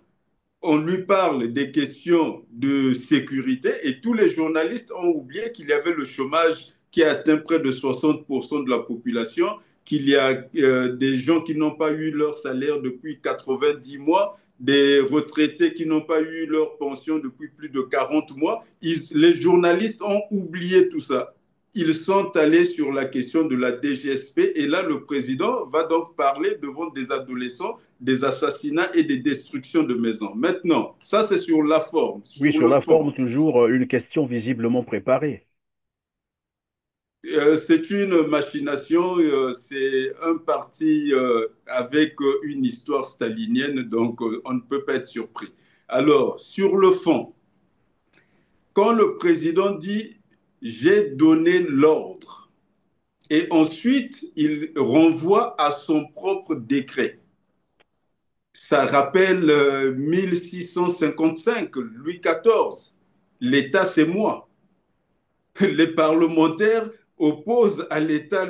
on lui parle des questions de sécurité et tous les journalistes ont oublié qu'il y avait le chômage qui atteint près de 60% de la population, qu'il y a des gens qui n'ont pas eu leur salaire depuis 90 mois, des retraités qui n'ont pas eu leur pension depuis plus de 40 mois. Les journalistes ont oublié tout ça. Ils sont allés sur la question de la DGSP et là, le président va donc parler devant des adolescents des assassinats et des destructions de maisons. Maintenant, ça c'est sur la forme. Oui, Sur sur le la fond, forme, toujours une question visiblement préparée. c'est une machination, c'est un parti avec une histoire stalinienne, donc on ne peut pas être surpris. Alors, sur le fond, quand le président dit j'ai donné l'ordre, et ensuite il renvoie à son propre décret. Ça rappelle 1655, Louis XIV. L'État, c'est moi. Les parlementaires opposent à l'État,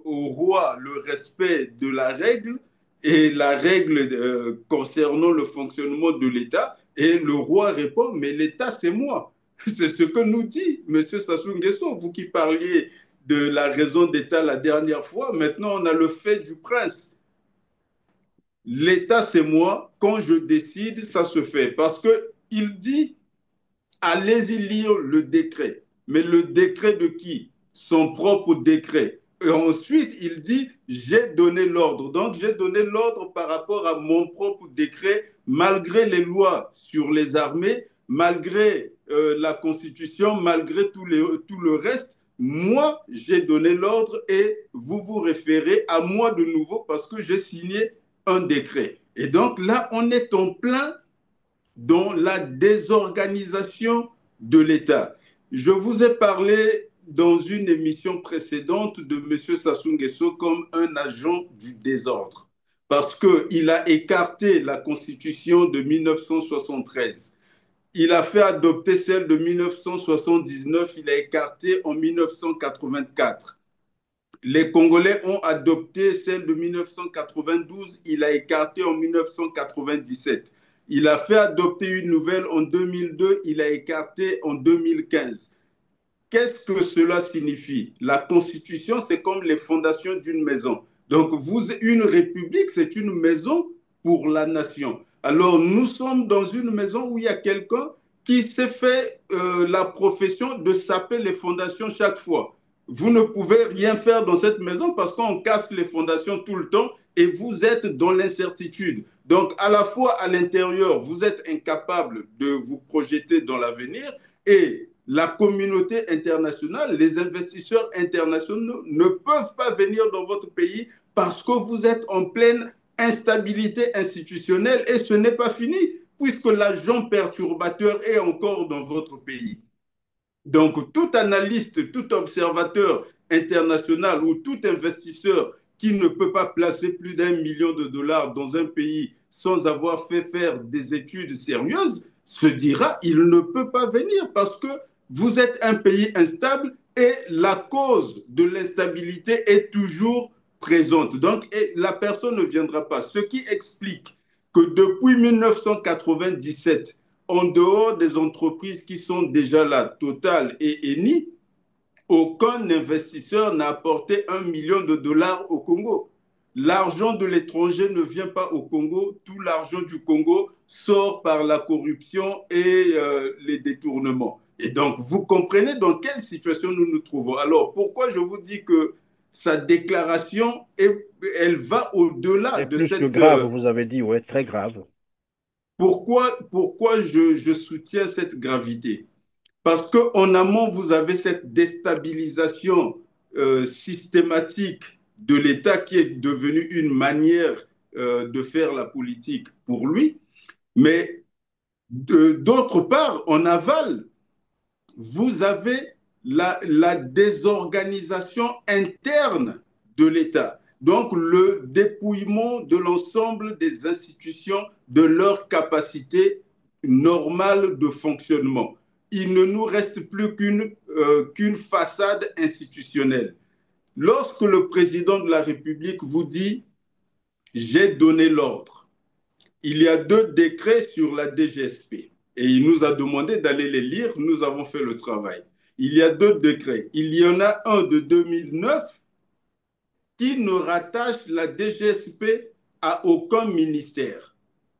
au roi, le respect de la règle et la règle concernant le fonctionnement de l'État. Et le roi répond, mais l'État, c'est moi. C'est ce que nous dit M. Sassou Nguesso, vous qui parliez de la raison d'État la dernière fois. Maintenant, on a le fait du prince. L'État, c'est moi. Quand je décide, ça se fait. Parce qu'il dit, allez-y lire le décret. Mais le décret de qui? Son propre décret. Et ensuite, il dit, j'ai donné l'ordre. Donc, j'ai donné l'ordre par rapport à mon propre décret, malgré les lois sur les armées, malgré la Constitution, malgré tout le reste. Moi, j'ai donné l'ordre et vous vous référez à moi de nouveau parce que j'ai signé un décret. Et donc là, on est en plein dans la désorganisation de l'État. Je vous ai parlé dans une émission précédente de M. Sassou Nguesso comme un agent du désordre, parce qu'il a écarté la Constitution de 1973. Il a fait adopter celle de 1979, il a écarté en 1984. Les Congolais ont adopté celle de 1992, il a écarté en 1997. Il a fait adopter une nouvelle en 2002, il a écarté en 2015. Qu'est-ce que cela signifie? La Constitution, c'est comme les fondations d'une maison. Donc, une république, c'est une maison pour la nation. Alors, nous sommes dans une maison où il y a quelqu'un qui s'est fait la profession de saper les fondations chaque fois. Vous ne pouvez rien faire dans cette maison parce qu'on casse les fondations tout le temps et vous êtes dans l'incertitude. Donc, à la fois à l'intérieur, vous êtes incapable de vous projeter dans l'avenir et la communauté internationale, les investisseurs internationaux ne peuvent pas venir dans votre pays parce que vous êtes en pleine instabilité institutionnelle et ce n'est pas fini puisque l'agent perturbateur est encore dans votre pays. Donc, tout analyste, tout observateur international ou tout investisseur qui ne peut pas placer plus d'1 million de dollars dans un pays sans avoir fait faire des études sérieuses se dira il ne peut pas venir parce que vous êtes un pays instable et la cause de l'instabilité est toujours présente. Donc, la personne ne viendra pas. Ce qui explique que depuis 1997, en dehors des entreprises qui sont déjà là, Total et Eni, aucun investisseur n'a apporté 1 million de dollars au Congo. L'argent de l'étranger ne vient pas au Congo. Tout l'argent du Congo sort par la corruption et les détournements. Et donc, vous comprenez dans quelle situation nous nous trouvons. Alors, pourquoi je vous dis que sa déclaration, elle va au-delà de cette... C'est plus que grave, vous avez dit, ouais, très grave. Pourquoi je soutiens cette gravité? Parce qu'en amont, vous avez cette déstabilisation systématique de l'État qui est devenue une manière de faire la politique pour lui. Mais d'autre part, en aval, vous avez la désorganisation interne de l'État. Donc, le dépouillement de l'ensemble des institutions de leur capacité normale de fonctionnement. Il ne nous reste plus qu'une façade institutionnelle. Lorsque le président de la République vous dit « j'ai donné l'ordre », il y a 2 décrets sur la DGSP et il nous a demandé d'aller les lire, nous avons fait le travail. Il y a 2 décrets. Il y en a un de 2009 qui ne rattache la DGSP à aucun ministère.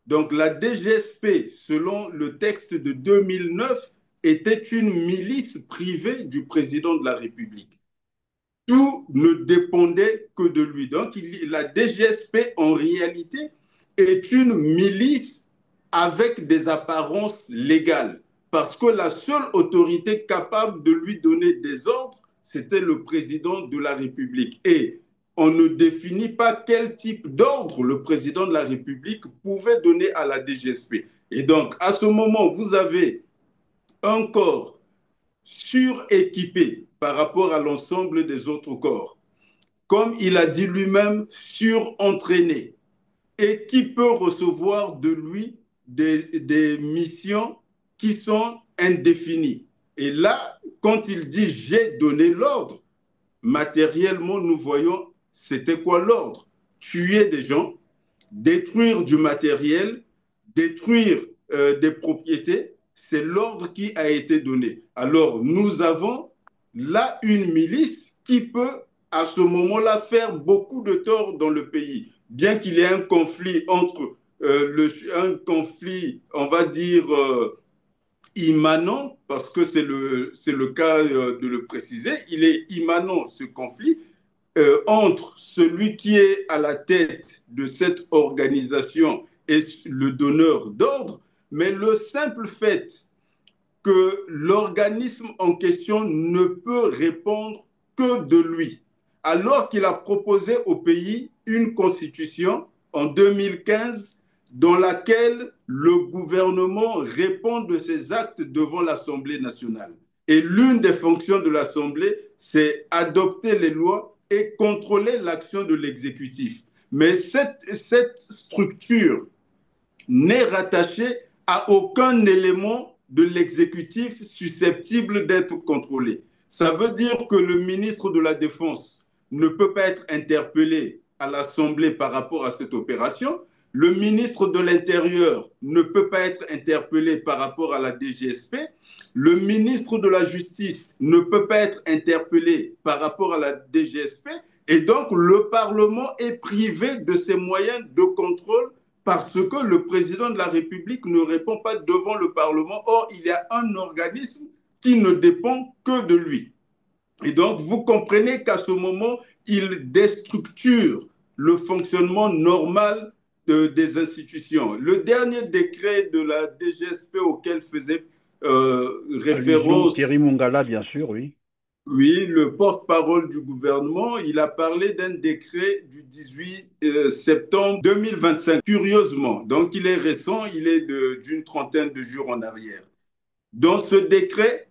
Donc la DGSP, selon le texte de 2009, était une milice privée du président de la République. Tout ne dépendait que de lui. Donc la DGSP, en réalité, est une milice avec des apparences légales. Parce que la seule autorité capable de lui donner des ordres, c'était le président de la République. Et on ne définit pas quel type d'ordre le président de la République pouvait donner à la DGSP. Et donc, à ce moment, vous avez un corps suréquipé par rapport à l'ensemble des autres corps. comme il a dit lui-même, surentraîné et qui peut recevoir de lui des missions qui sont indéfinies. Et là, quand il dit j'ai donné l'ordre, matériellement, nous voyons c'était quoi l'ordre? Tuer des gens, détruire du matériel, détruire des propriétés, c'est l'ordre qui a été donné. Alors, nous avons là une milice qui peut, à ce moment-là, faire beaucoup de tort dans le pays. Bien qu'il y ait un conflit entre un conflit, on va dire, immanent, parce que c'est le cas de le préciser, il est immanent ce conflit entre celui qui est à la tête de cette organisation et le donneur d'ordre, mais le simple fait que l'organisme en question ne peut répondre que de lui, alors qu'il a proposé au pays une constitution en 2015 dans laquelle le gouvernement répond de ses actes devant l'Assemblée nationale. Et l'une des fonctions de l'Assemblée, c'est adopter les lois et contrôler l'action de l'exécutif. Mais cette structure n'est rattachée à aucun élément de l'exécutif susceptible d'être contrôlé. Ça veut dire que le ministre de la Défense ne peut pas être interpellé à l'Assemblée par rapport à cette opération. Le ministre de l'Intérieur ne peut pas être interpellé par rapport à la DGSP. Le ministre de la Justice ne peut pas être interpellé par rapport à la DGSP. Et donc, le Parlement est privé de ses moyens de contrôle parce que le président de la République ne répond pas devant le Parlement. Or, il y a un organisme qui ne dépend que de lui. Et donc, vous comprenez qu'à ce moment, il déstructure le fonctionnement normal des institutions. Le dernier décret de la DGSP auquel faisait Allusion référence Thierry Mongala, bien sûr, oui. oui, le porte-parole du gouvernement, il a parlé d'un décret du 18 septembre 2025, curieusement. Donc, il est récent, il est d'une trentaine de jours en arrière. Dans ce décret,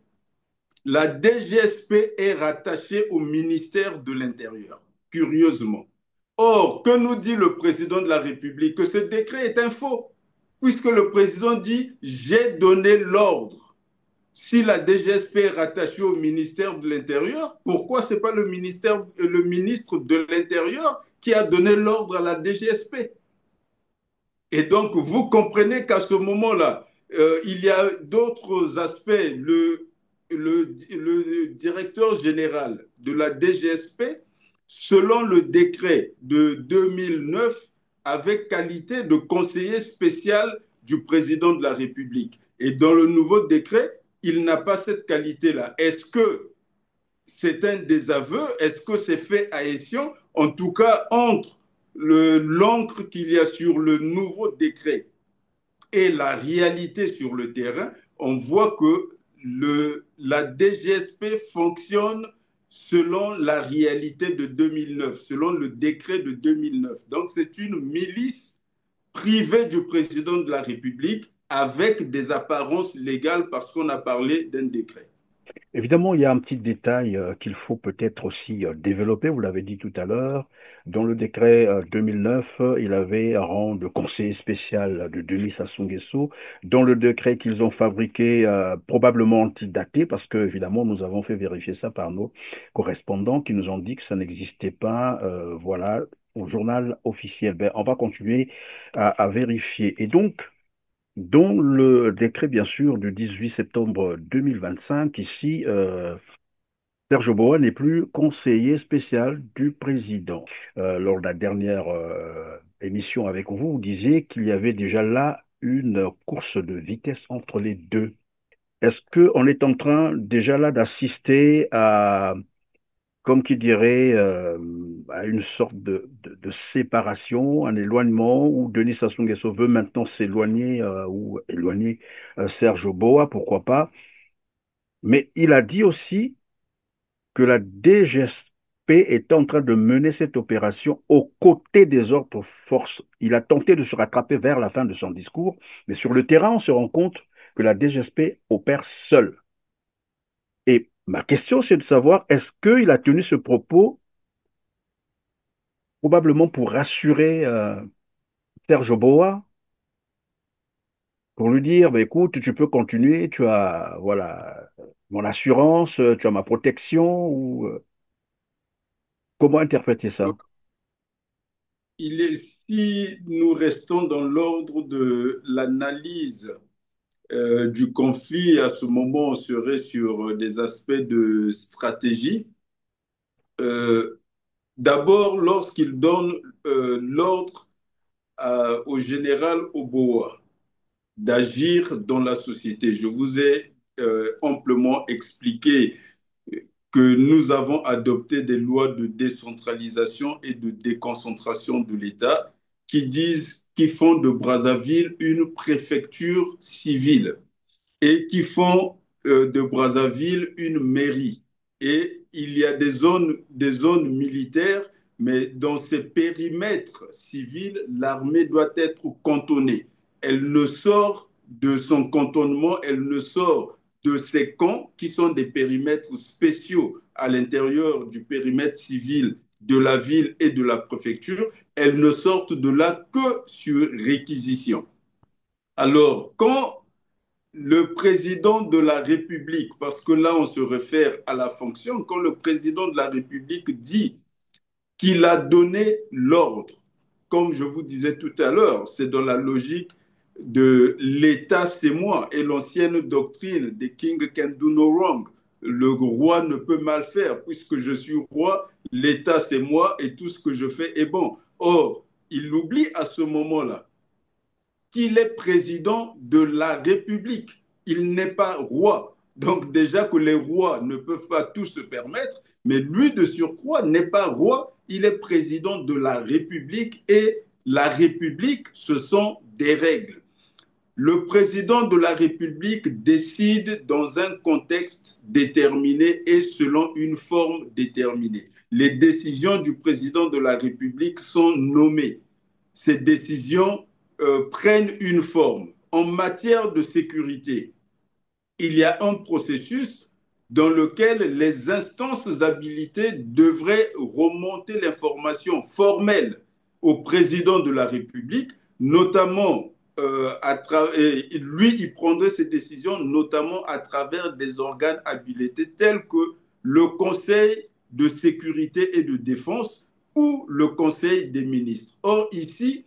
la DGSP est rattachée au ministère de l'Intérieur, curieusement. Or, que nous dit le président de la République? Que ce décret est un faux, puisque le président dit « j'ai donné l'ordre ». Si la DGSP est rattachée au ministère de l'Intérieur, pourquoi ce n'est pas le ministre de l'Intérieur qui a donné l'ordre à la DGSP? Et donc, vous comprenez qu'à ce moment-là, il y a d'autres aspects. Le directeur général de la DGSP, selon le décret de 2009, avait qualité de conseiller spécial du président de la République. Et dans le nouveau décret, il n'a pas cette qualité-là. Est-ce que c'est un désaveu? Est-ce que c'est fait à escient? En tout cas, entre l'encre qu'il y a sur le nouveau décret et la réalité sur le terrain, on voit que la DGSP fonctionne selon la réalité de 2009, selon le décret de 2009. Donc, c'est une milice privée du président de la République avec des apparences légales parce qu'on a parlé d'un décret. Évidemment, il y a un petit détail qu'il faut peut-être aussi développer, vous l'avez dit tout à l'heure. Dans le décret 2009, il avait un rang de conseiller spécial de Denis Sassou Nguesso. Dans le décret qu'ils ont fabriqué, probablement antidaté, parce que évidemment, nous avons fait vérifier ça par nos correspondants qui nous ont dit que ça n'existait pas, voilà, au journal officiel. Ben, on va continuer à vérifier. Et donc, dont le décret, bien sûr, du 18 septembre 2025, ici, Serge Boa n'est plus conseiller spécial du président. Lors de la dernière émission avec vous, vous disiez qu'il y avait déjà là une course de vitesse entre les deux. Est-ce qu'on est en train déjà là d'assister à, comme qui dirait, à une sorte de séparation, un éloignement, où Denis Sassou Nguesso veut maintenant s'éloigner ou éloigner Serge Boa, pourquoi pas. Mais il a dit aussi que la DGSP est en train de mener cette opération aux côtés des autres forces. Il a tenté de se rattraper vers la fin de son discours, mais sur le terrain, on se rend compte que la DGSP opère seule. Et ma question, c'est de savoir, est-ce qu'il a tenu ce propos probablement pour rassurer Serge Boa, pour lui dire, bah, écoute, tu peux continuer, tu as, voilà, mon assurance, tu as ma protection, ou comment interpréter ça? Donc, si nous restons dans l'ordre de l'analyse du conflit, à ce moment, on serait sur des aspects de stratégie. Euh, D'abord, lorsqu'il donne l'ordre au général Oboa d'agir dans la société, je vous ai amplement expliqué que nous avons adopté des lois de décentralisation et de déconcentration de l'État qui font de Brazzaville une préfecture civile et qui font de Brazzaville une mairie. Et il y a des zones militaires, mais dans ces périmètres civils, l'armée doit être cantonnée. Elle ne sort de son cantonnement, elle ne sort de ces camps qui sont des périmètres spéciaux à l'intérieur du périmètre civil de la ville et de la préfecture, elles ne sortent de là que sur réquisition. Alors, quand le président de la République, parce que là on se réfère à la fonction, quand le président de la République dit qu'il a donné l'ordre, comme je vous disais tout à l'heure, c'est dans la logique de l'État c'est moi et l'ancienne doctrine des King can do no wrong. Le roi ne peut mal faire puisque je suis roi, l'État c'est moi et tout ce que je fais est bon. Or, il oublie à ce moment-là qu'il est président de la République. Il n'est pas roi. Donc déjà que les rois ne peuvent pas tout se permettre, mais lui de surcroît n'est pas roi, il est président de la République et la République, ce sont des règles. Le président de la République décide dans un contexte déterminé et selon une forme déterminée. Les décisions du président de la République sont nommées. Ces décisions prennent une forme. En matière de sécurité, il y a un processus dans lequel les instances habilitées devraient remonter l'information formelle au président de la République, notamment lui, il prendrait ses décisions notamment à travers des organes habilités tels que le Conseil de sécurité et de défense ou le Conseil des ministres. Or, ici,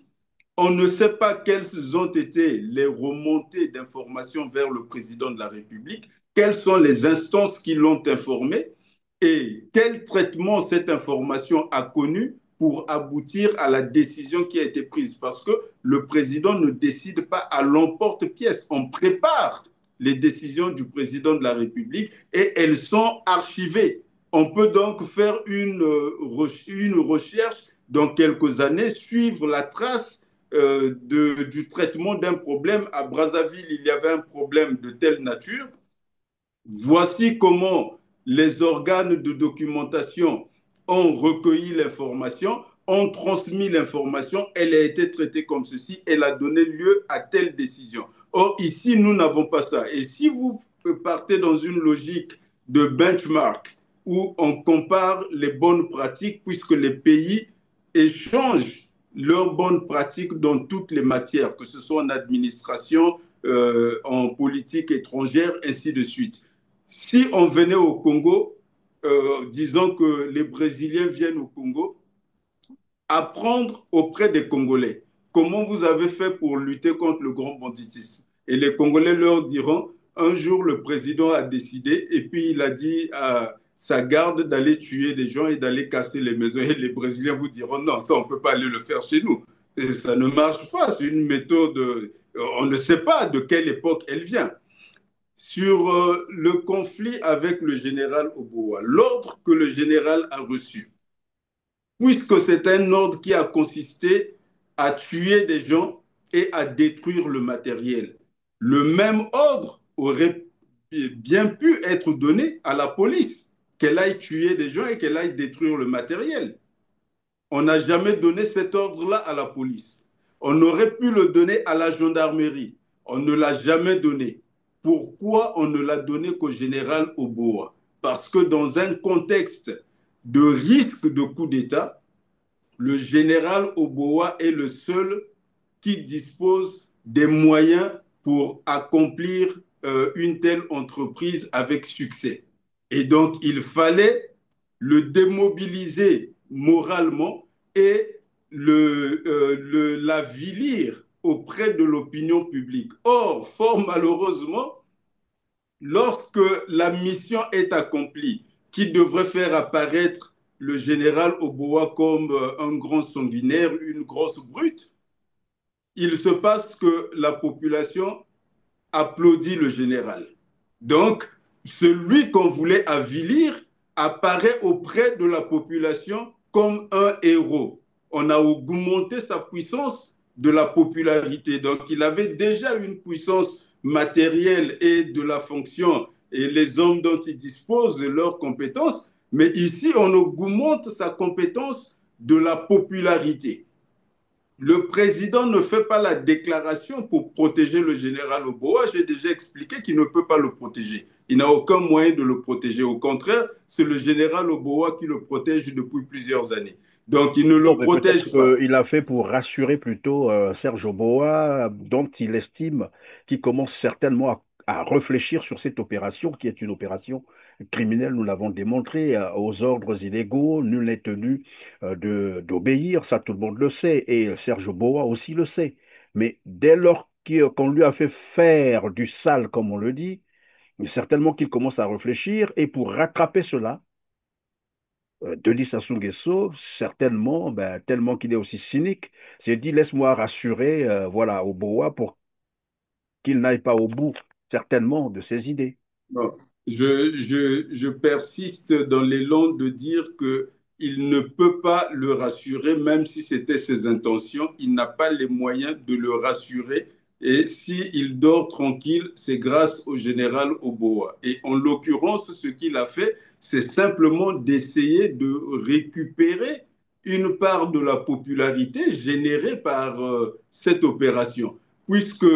on ne sait pas quelles ont été les remontées d'informations vers le président de la République, quelles sont les instances qui l'ont informé et quel traitement cette information a connu pour aboutir à la décision qui a été prise. Parce que le président ne décide pas à l'emporte-pièce. On prépare les décisions du président de la République et elles sont archivées. On peut donc faire une recherche dans quelques années, suivre la trace du traitement d'un problème. À Brazzaville, il y avait un problème de telle nature. Voici comment les organes de documentation ont recueilli l'information, ont transmis l'information, elle a été traitée comme ceci, elle a donné lieu à telle décision. Or, ici, nous n'avons pas ça. Et si vous partez dans une logique de benchmark où on compare les bonnes pratiques, puisque les pays échangent leurs bonnes pratiques dans toutes les matières, que ce soit en administration, en politique étrangère, ainsi de suite. Si on venait au Congo, disons que les Brésiliens viennent au Congo, apprendre auprès des Congolais comment vous avez fait pour lutter contre le grand banditisme. Et les Congolais leur diront, un jour le président a décidé et puis il a dit à sa garde d'aller tuer des gens et d'aller casser les maisons. Et les Brésiliens vous diront, non, ça on ne peut pas aller le faire chez nous. Et ça ne marche pas, c'est une méthode, on ne sait pas de quelle époque elle vient. Sur le conflit avec le général Oboa, l'ordre que le général a reçu, puisque c'est un ordre qui a consisté à tuer des gens et à détruire le matériel. Le même ordre aurait bien pu être donné à la police, qu'elle aille tuer des gens et qu'elle aille détruire le matériel. On n'a jamais donné cet ordre-là à la police. On aurait pu le donner à la gendarmerie. On ne l'a jamais donné. Pourquoi on ne l'a donné qu'au général Oboa? Parce que dans un contexte de risque de coup d'État, le général Oboa est le seul qui dispose des moyens pour accomplir une telle entreprise avec succès. Et donc, il fallait le démobiliser moralement et l'avilir auprès de l'opinion publique. Or, fort malheureusement, lorsque la mission est accomplie, qui devrait faire apparaître le général Oboa comme un grand sanguinaire, une grosse brute, il se passe que la population applaudit le général. Donc, celui qu'on voulait avilir apparaît auprès de la population comme un héros. On a augmenté sa puissance de la popularité. Donc, il avait déjà une puissance matérielle et de la fonction et les hommes dont il dispose de leurs compétences. Mais ici, on augmente sa compétence de la popularité. Le président ne fait pas la déclaration pour protéger le général Oboa. J'ai déjà expliqué qu'il ne peut pas le protéger. Il n'a aucun moyen de le protéger. Au contraire, c'est le général Oboa qui le protège depuis plusieurs années. Donc, il ne le protège pas. Il a fait pour rassurer plutôt Serge Oboa, dont il estime qu'il commence certainement à réfléchir sur cette opération, qui est une opération criminelle, nous l'avons démontré, aux ordres illégaux, nul n'est tenu d'obéir, ça tout le monde le sait, et Serge Oboa aussi le sait. Mais dès lors qu'on lui a fait faire du sale, comme on le dit, certainement qu'il commence à réfléchir, et pour rattraper cela, Denis Sassou Nguesso, certainement, tellement qu'il est aussi cynique, s'est dit laisse-moi rassurer voilà, Oboa pour qu'il n'aille pas au bout, certainement, de ses idées. Non. Je persiste dans l'élan de dire qu'il ne peut pas le rassurer, même si c'était ses intentions. Il n'a pas les moyens de le rassurer. Et s'il dort tranquille, c'est grâce au général Oboa. Et en l'occurrence, ce qu'il a fait, c'est simplement d'essayer de récupérer une part de la popularité générée par cette opération. Puisque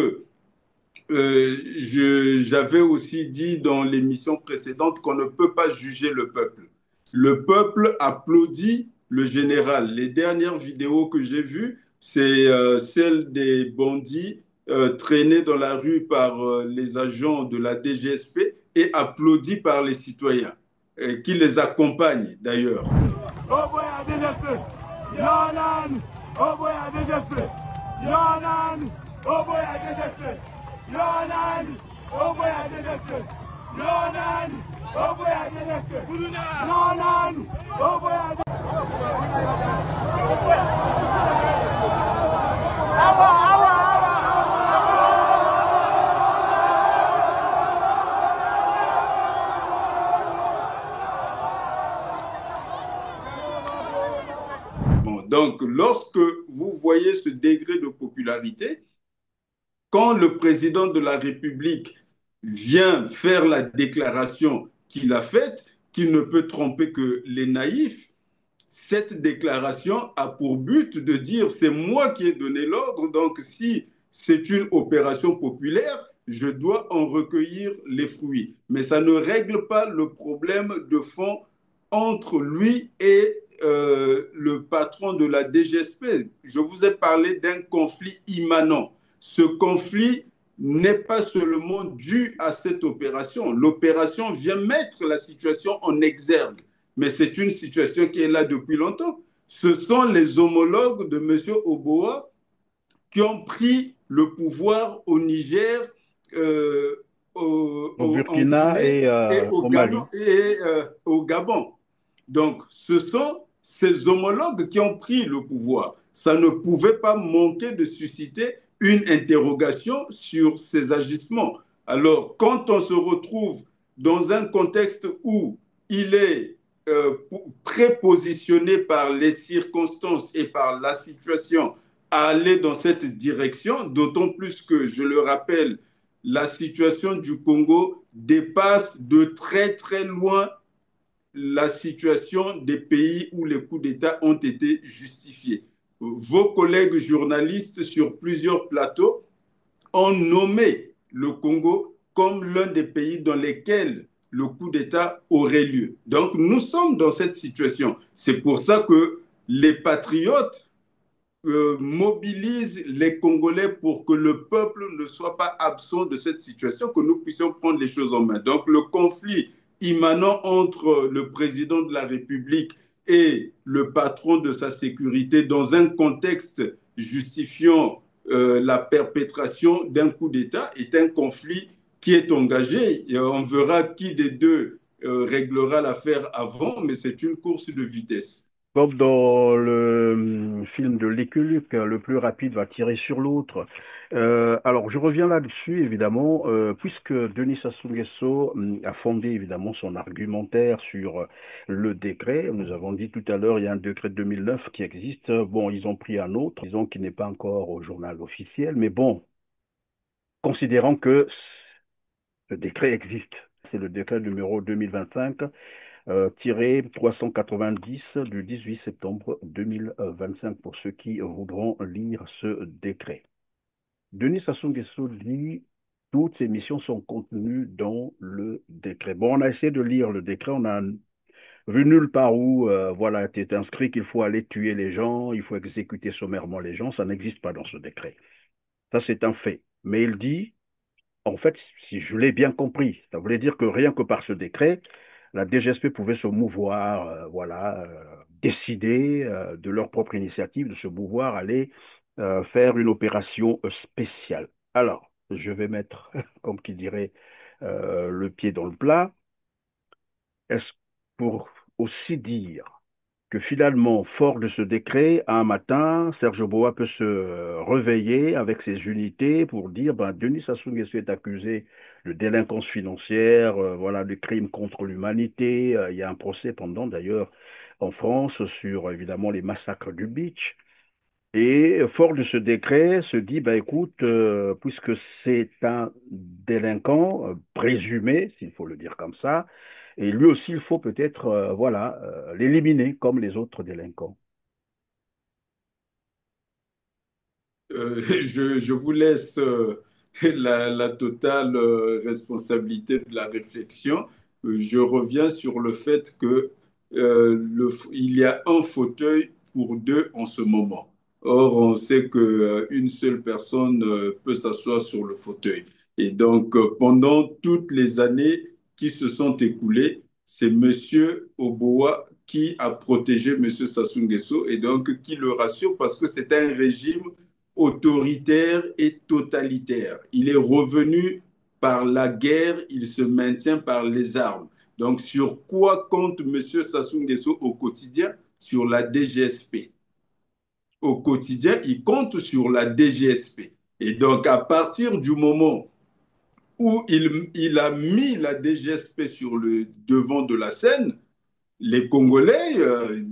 j'avais aussi dit dans l'émission précédente qu'on ne peut pas juger le peuple. Le peuple applaudit le général. Les dernières vidéos que j'ai vues, c'est celle des bandits traînés dans la rue par les agents de la DGSP et applaudis par les citoyens, qui les accompagnent d'ailleurs. Yonani, Oboya Dejeske. Yonani, Oboya Dejeske. Yonani, Oboya Dejeske. Bon, donc, lorsque vous voyez ce degré de popularité, quand le président de la République vient faire la déclaration qu'il a faite, qu'il ne peut tromper que les naïfs, cette déclaration a pour but de dire c'est moi qui ai donné l'ordre, donc si c'est une opération populaire, je dois en recueillir les fruits. Mais ça ne règle pas le problème de fond entre lui et le patron de la DGSP. Je vous ai parlé d'un conflit immanent. Ce conflit n'est pas seulement dû à cette opération. L'opération vient mettre la situation en exergue, mais c'est une situation qui est là depuis longtemps. Ce sont les homologues de M. Oboa qui ont pris le pouvoir au Niger, au Burkina et au Mali. Et au Gabon. Donc, ce sont ces homologues qui ont pris le pouvoir. Ça ne pouvait pas manquer de susciter une interrogation sur ces agissements. Alors, quand on se retrouve dans un contexte où il est prépositionné par les circonstances et par la situation à aller dans cette direction, d'autant plus que, je le rappelle, la situation du Congo dépasse de très très loin la situation des pays où les coups d'État ont été justifiés. Vos collègues journalistes sur plusieurs plateaux ont nommé le Congo comme l'un des pays dans lesquels le coup d'État aurait lieu. Donc nous sommes dans cette situation. C'est pour ça que les patriotes mobilise les Congolais pour que le peuple ne soit pas absent de cette situation, que nous puissions prendre les choses en main. Donc le conflit immanent entre le président de la République et le patron de sa sécurité dans un contexte justifiant la perpétration d'un coup d'État est un conflit qui est engagé. Et on verra qui des deux réglera l'affaire avant, mais c'est une course de vitesse. Comme dans le film de Lucky Luke, le plus rapide va tirer sur l'autre. Alors, je reviens là-dessus, évidemment, puisque Denis Sassou Nguesso a fondé, évidemment, son argumentaire sur le décret. Nous avons dit tout à l'heure, il y a un décret de 2009 qui existe. Bon, ils ont pris un autre, disons qu'il n'est pas encore au journal officiel, mais bon, considérant que ce décret existe. C'est le décret numéro 2025 tiré 390 du 18 septembre 2025 pour ceux qui voudront lire ce décret. Denis Sassou Nguesso dit toutes ces missions sont contenues dans le décret. Bon, on a essayé de lire le décret, on a vu nulle part où voilà, était inscrit qu'il faut aller tuer les gens, il faut exécuter sommairement les gens, ça n'existe pas dans ce décret. Ça, c'est un fait. Mais il dit, en fait, si je l'ai bien compris, ça voulait dire que rien que par ce décret, la DGSP pouvait se mouvoir, voilà, décider de leur propre initiative, de se mouvoir, aller faire une opération spéciale. Alors, je vais mettre, comme qui dirait, le pied dans le plat. Est-ce pour aussi dire que finalement, fort de ce décret, un matin, Serge Boa peut se réveiller avec ses unités pour dire ben, Denis Sassou Nguesso est accusé de délinquance financière, voilà, de crimes contre l'humanité. Il y a un procès pendant d'ailleurs en France sur évidemment les massacres du Beach. Et fort de ce décret, se dit, bah, écoute, puisque c'est un délinquant présumé, s'il faut le dire comme ça, et lui aussi, il faut peut-être voilà, l'éliminer comme les autres délinquants. Je vous laisse la totale responsabilité de la réflexion. Je reviens sur le fait que il y a un fauteuil pour deux en ce moment. Or, on sait qu'une seule personne peut s'asseoir sur le fauteuil. Et donc, pendant toutes les années qui se sont écoulées, c'est Monsieur Oboa qui a protégé Monsieur Sassou Nguesso et donc qui le rassure parce que c'est un régime autoritaire et totalitaire. Il est revenu par la guerre, il se maintient par les armes. Donc, sur quoi compte M. Sassou Nguesso au quotidien? Sur la DGSP. Au quotidien, il compte sur la DGSP. Et donc, à partir du moment où il a mis la DGSP sur le devant de la scène, les Congolais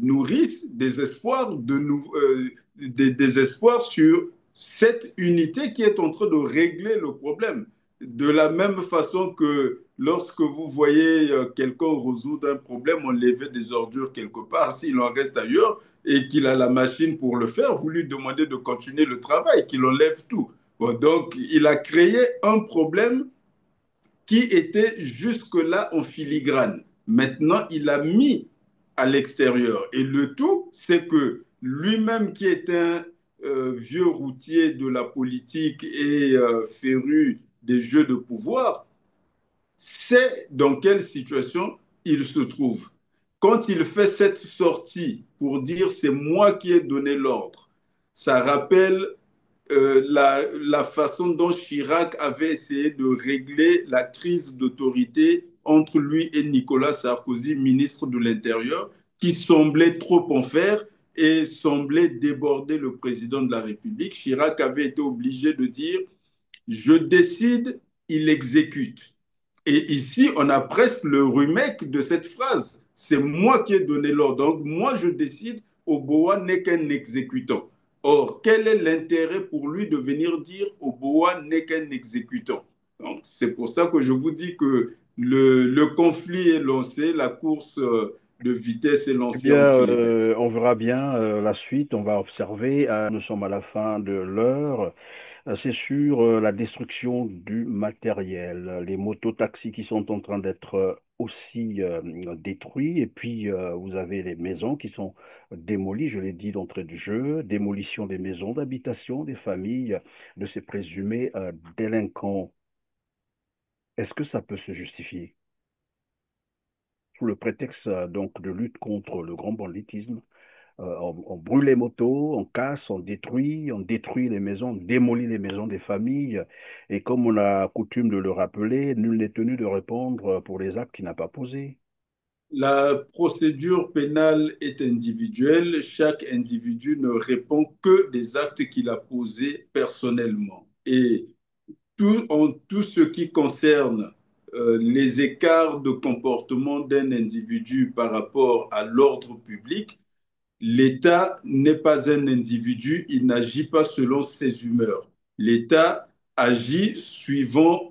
nourrissent des espoirs, des espoirs sur cette unité qui est en train de régler le problème. De la même façon que lorsque vous voyez quelqu'un résoudre un problème, enlever des ordures quelque part, s'il en reste ailleurs et qu'il a la machine pour le faire, vous lui demandez de continuer le travail, qu'il enlève tout. Bon, donc, il a créé un problème qui était jusque-là en filigrane. Maintenant, il a mis à l'extérieur. Et le tout, c'est que lui-même, qui est un vieux routier de la politique et féru des jeux de pouvoir, sait dans quelle situation il se trouve. Quand il fait cette sortie pour dire c'est moi qui ai donné l'ordre, ça rappelle la façon dont Chirac avait essayé de régler la crise d'autorité entre lui et Nicolas Sarkozy, ministre de l'Intérieur, qui semblait trop en faire et semblait déborder le président de la République. Chirac avait été obligé de dire je décide, il exécute. Et ici, on a presque le remake de cette phrase. C'est moi qui ai donné l'ordre. Donc, moi, je décide, Oboa n'est qu'un exécutant. Or, quel est l'intérêt pour lui de venir dire Oboa n'est qu'un exécutant? Donc, c'est pour ça que je vous dis que le conflit est lancé, la course de vitesse est Eh lancée bien, entre les deux. on verra bien la suite, on va observer. Nous sommes à la fin de l'heure. C'est sur la destruction du matériel, les mototaxis qui sont en train d'être aussi détruits, et puis vous avez les maisons qui sont démolies, je l'ai dit d'entrée du jeu, démolition des maisons d'habitation, des familles, de ces présumés délinquants. Est-ce que ça peut se justifier sous le prétexte donc de lutte contre le grand banditisme? On brûle les motos, on casse, on détruit les maisons, on démolit les maisons des familles. Et comme on a coutume de le rappeler, nul n'est tenu de répondre pour les actes qu'il n'a pas posés. La procédure pénale est individuelle. Chaque individu ne répond que des actes qu'il a posés personnellement. Et en tout ce qui concerne les écarts de comportement d'un individu par rapport à l'ordre public, l'État n'est pas un individu, il n'agit pas selon ses humeurs. L'État agit suivant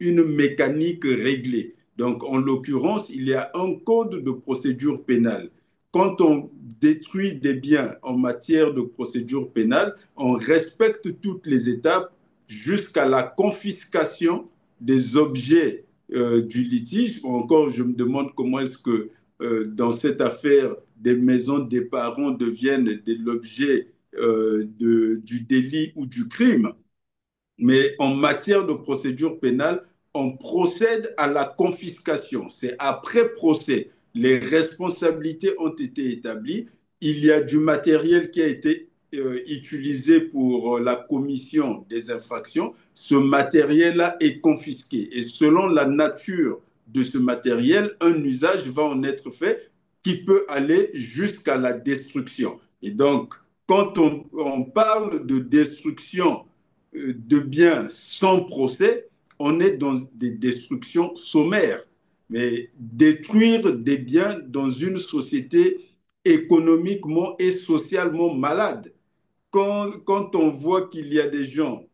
une mécanique réglée. Donc, en l'occurrence, il y a un code de procédure pénale. Quand on détruit des biens en matière de procédure pénale, on respecte toutes les étapes jusqu'à la confiscation des objets du litige. Encore, je me demande comment est-ce que dans cette affaire, des maisons des parents deviennent l'objet du délit ou du crime. Mais en matière de procédure pénale, on procède à la confiscation. C'est après procès. Les responsabilités ont été établies. Il y a du matériel qui a été utilisé pour la commission des infractions. Ce matériel-là est confisqué. Et selon la nature de ce matériel, un usage va en être fait qui peut aller jusqu'à la destruction. Et donc, quand on parle de destruction de biens sans procès, on est dans des destructions sommaires. Mais détruire des biens dans une société économiquement et socialement malade, quand on voit qu'il y a des gens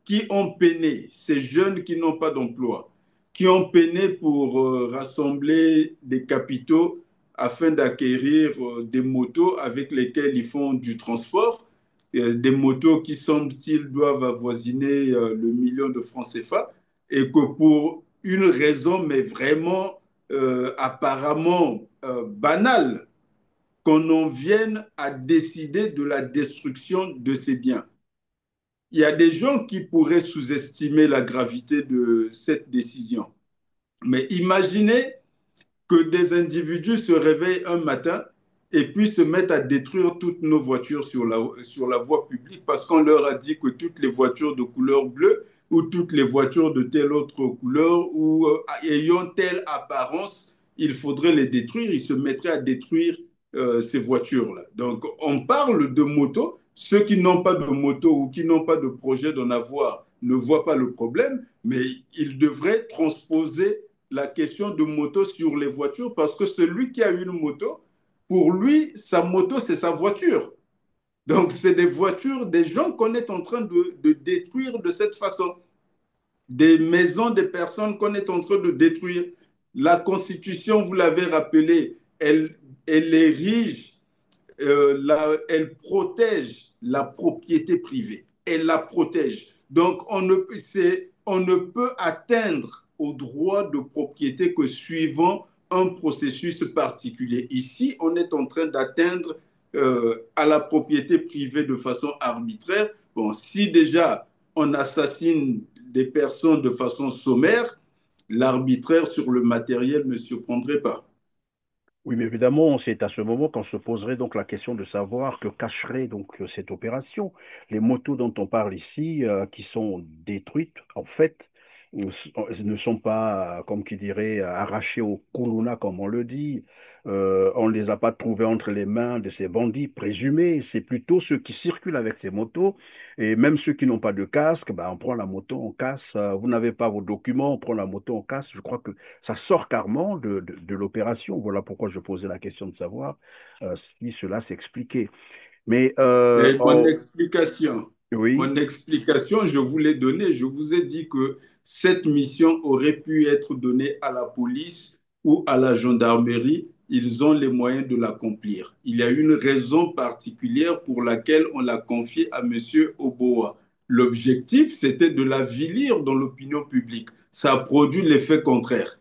qui ont peiné, ces jeunes qui n'ont pas d'emploi, qui ont peiné pour rassembler des capitaux afin d'acquérir des motos avec lesquelles ils font du transport, des motos qui, semble-t-il, doivent avoisiner le million de francs CFA, et que pour une raison, mais vraiment apparemment banale, qu'on en vienne à décider de la destruction de ces biens. Il y a des gens qui pourraient sous-estimer la gravité de cette décision. Mais imaginez que des individus se réveillent un matin et puis se mettent à détruire toutes nos voitures sur la voie publique parce qu'on leur a dit que toutes les voitures de couleur bleue ou toutes les voitures de telle autre couleur ou ayant telle apparence, il faudrait les détruire. Ils se mettraient à détruire ces voitures-là. Donc, on parle de moto. Ceux qui n'ont pas de moto ou qui n'ont pas de projet d'en avoir ne voient pas le problème, mais ils devraient transposer la question de moto sur les voitures parce que celui qui a une moto, pour lui, sa moto, c'est sa voiture. Donc, c'est des voitures, des gens qu'on est en train de détruire de cette façon. Des maisons, des personnes qu'on est en train de détruire. La Constitution, vous l'avez rappelé, elle érige, elle protège la propriété privée. Elle la protège. Donc, on ne peut atteindre au droit de propriété que suivant un processus particulier. Ici, on est en train d'atteindre à la propriété privée de façon arbitraire. Bon, si déjà on assassine des personnes de façon sommaire, l'arbitraire sur le matériel ne surprendrait pas. Oui, mais évidemment, c'est à ce moment qu'on se poserait donc la question de savoir que cacherait donc cette opération. Les motos dont on parle ici, qui sont détruites, en fait, ne sont pas, comme qui dirait, arrachées au kuluna, comme on le dit. On ne les a pas trouvées entre les mains de ces bandits présumés. C'est plutôt ceux qui circulent avec ces motos. Et même ceux qui n'ont pas de casque, ben, on prend la moto, on casse. Vous n'avez pas vos documents, on prend la moto, on casse. Je crois que ça sort carrément de l'opération. Voilà pourquoi je posais la question de savoir si cela s'expliquait. Mais Mais oui, mon explication, je vous l'ai donnée. Je vous ai dit que cette mission aurait pu être donnée à la police ou à la gendarmerie. Ils ont les moyens de l'accomplir. Il y a une raison particulière pour laquelle on l'a confié à M. Oboa. L'objectif, c'était de l'avilir dans l'opinion publique. Ça a produit l'effet contraire.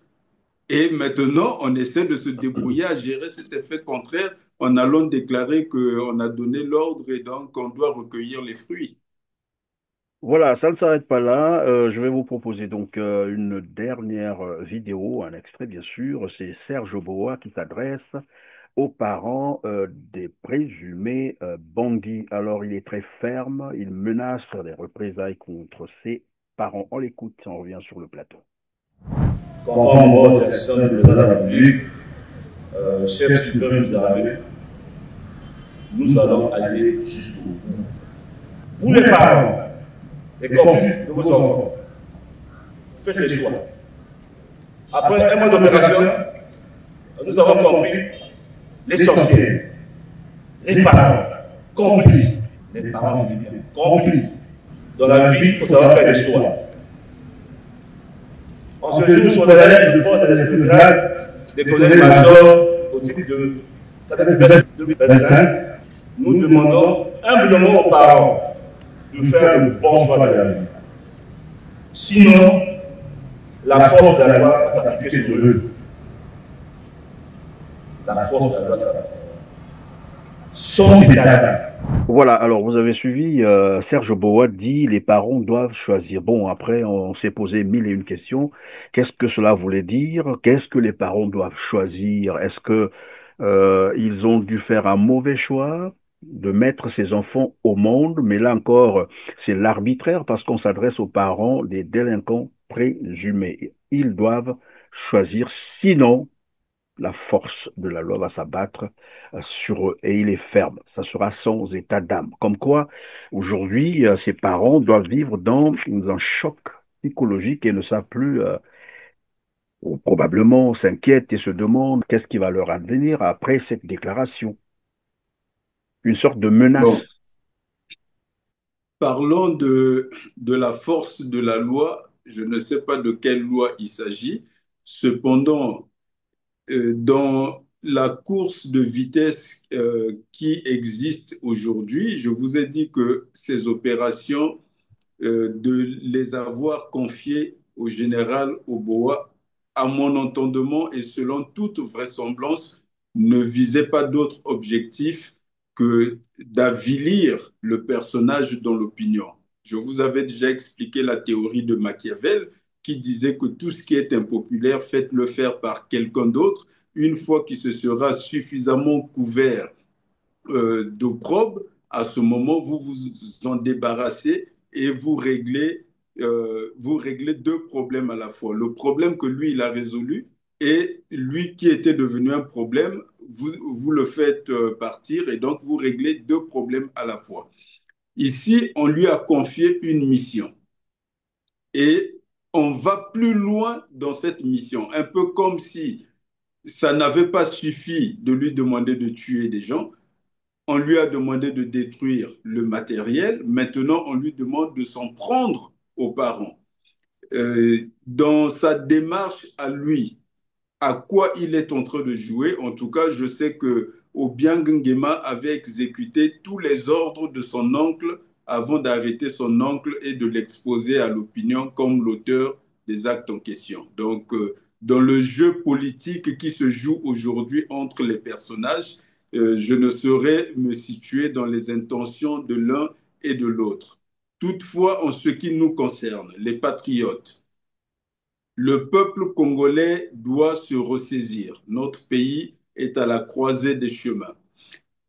Et maintenant, on essaie de se débrouiller à gérer cet effet contraire en allant déclarer qu'on a donné l'ordre et donc on doit recueillir les fruits. Voilà, ça ne s'arrête pas là. Je vais vous proposer donc une dernière vidéo, un extrait bien sûr. C'est Serge Boa qui s'adresse aux parents des présumés bandits. Alors, il est très ferme, il menace des représailles contre ses parents. On l'écoute, on revient sur le plateau. Conformément aux actions du président de la République, chef suprême des armées, nous allons aller jusqu'au bout. Vous les parents, les complices de vos enfants, faites les choix. Après un mois d'opération, nous avons compris les sorciers, les parents, complices, les parents du bien, complices. Dans la vie, il faut savoir faire des choix. En ce jour, sur les lettres du port de l'esprit grade des colonels-majors au titre de 2025, nous demandons humblement aux parents de faire le bon choix de la vie. Sinon, la force de la loi va s'appliquer sur eux. La force de la loi s'applique. Sans état. Voilà, alors vous avez suivi, Serge Boa dit les parents doivent choisir. Bon, après, on s'est posé mille et une questions. Qu'est-ce que cela voulait dire? Qu'est-ce que les parents doivent choisir? Est-ce que ils ont dû faire un mauvais choix de mettre ses enfants au monde? Mais là encore, c'est l'arbitraire parce qu'on s'adresse aux parents des délinquants présumés. Ils doivent choisir, sinon la force de la loi va s'abattre sur eux et il est ferme. Ça sera sans état d'âme. Comme quoi, aujourd'hui, ces parents doivent vivre dans un choc psychologique et ne savent plus, ou probablement s'inquiètent et se demandent qu'est-ce qui va leur advenir après cette déclaration. Une sorte de menace. Bon, parlons de la force de la loi. Je ne sais pas de quelle loi il s'agit. Cependant, dans la course de vitesse qui existe aujourd'hui, je vous ai dit que ces opérations, de les avoir confiées au général Oboa, à mon entendement et selon toute vraisemblance, ne visaient pas d'autre objectif que d'avilir le personnage dans l'opinion. Je vous avais déjà expliqué la théorie de Machiavel qui disait que tout ce qui est impopulaire, faites-le faire par quelqu'un d'autre. Une fois qu'il se sera suffisamment couvert d'opprobre, à ce moment, vous vous en débarrassez et vous réglez deux problèmes à la fois. Le problème que lui, il a résolu et lui qui était devenu un problème, vous le faites partir et donc vous réglez deux problèmes à la fois. Ici, on lui a confié une mission et on va plus loin dans cette mission, un peu comme si ça n'avait pas suffi de lui demander de tuer des gens. On lui a demandé de détruire le matériel. Maintenant, on lui demande de s'en prendre aux parents. Dans sa démarche à lui, à quoi il est en train de jouer, en tout cas, je sais que Obiang Nguema avait exécuté tous les ordres de son oncle avant d'arrêter son oncle et de l'exposer à l'opinion comme l'auteur des actes en question. Donc, dans le jeu politique qui se joue aujourd'hui entre les personnages, je ne saurais me situer dans les intentions de l'un et de l'autre. Toutefois, en ce qui nous concerne, les patriotes, le peuple congolais doit se ressaisir. Notre pays est à la croisée des chemins.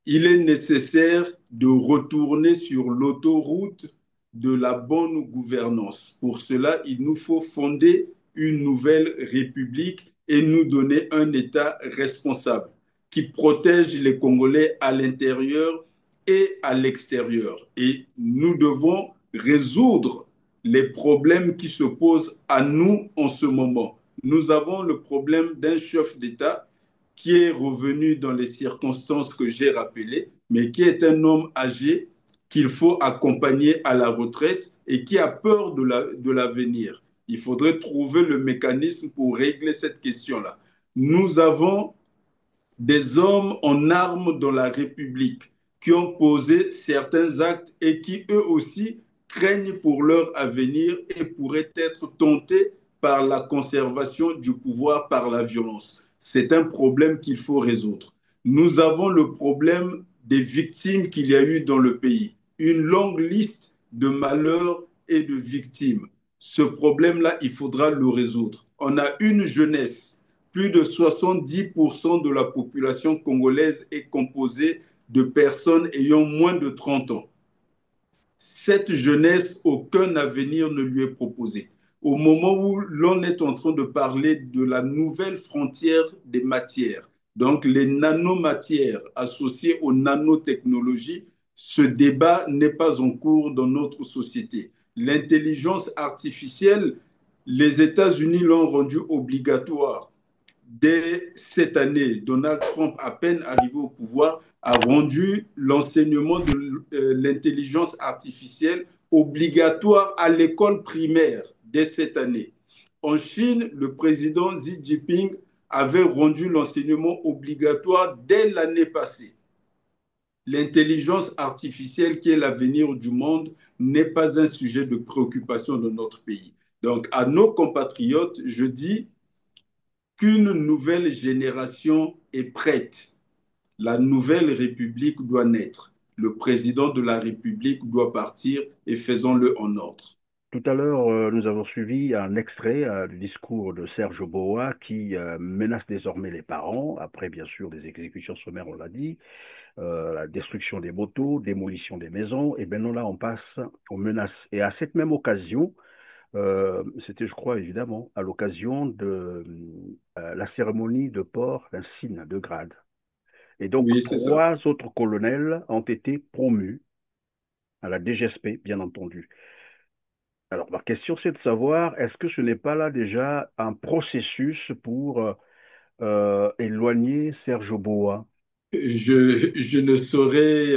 Il est nécessaire de retourner sur l'autoroute de la bonne gouvernance. Pour cela, il nous faut fonder une nouvelle république et nous donner un État responsable qui protège les Congolais à l'intérieur et à l'extérieur. Et nous devons résoudre les problèmes qui se posent à nous en ce moment. Nous avons le problème d'un chef d'État qui est revenu dans les circonstances que j'ai rappelées, mais qui est un homme âgé qu'il faut accompagner à la retraite et qui a peur de l'avenir. Il faudrait trouver le mécanisme pour régler cette question-là. Nous avons des hommes en armes dans la République qui ont posé certains actes et qui, eux aussi, craignent pour leur avenir et pourraient être tentés par la conservation du pouvoir par la violence. C'est un problème qu'il faut résoudre. Nous avons le problème des victimes qu'il y a eu dans le pays. Une longue liste de malheurs et de victimes. Ce problème-là, il faudra le résoudre. On a une jeunesse. Plus de 70% de la population congolaise est composée de personnes ayant moins de 30 ans. Cette jeunesse, aucun avenir ne lui est proposé. Au moment où l'on est en train de parler de la nouvelle frontière des matières, donc les nanomatières associées aux nanotechnologies, ce débat n'est pas en cours dans notre société. L'intelligence artificielle, les États-Unis l'ont rendue obligatoire. Dès cette année, Donald Trump, à peine arrivé au pouvoir, a rendu l'enseignement de l'intelligence artificielle obligatoire à l'école primaire dès cette année. En Chine, le président Xi Jinping avait rendu l'enseignement obligatoire dès l'année passée. L'intelligence artificielle, qui est l'avenir du monde, n'est pas un sujet de préoccupation de notre pays. Donc, à nos compatriotes, je dis qu'une nouvelle génération est prête. La nouvelle République doit naître. Le président de la République doit partir et faisons-le en ordre. Tout à l'heure, nous avons suivi un extrait du discours de Serge Boa qui menace désormais les parents, après bien sûr des exécutions sommaires, on l'a dit, la destruction des motos, démolition des maisons, et maintenant là on passe aux menaces. Et à cette même occasion, c'était je crois évidemment à l'occasion de la cérémonie de port d'un signe de grade. Et donc Oui, c'est ça. 3 autres colonels ont été promus à la DGSP, bien entendu. Alors, ma question, c'est de savoir, est-ce que ce n'est pas là déjà un processus pour éloigner Serge Boa? Je ne saurais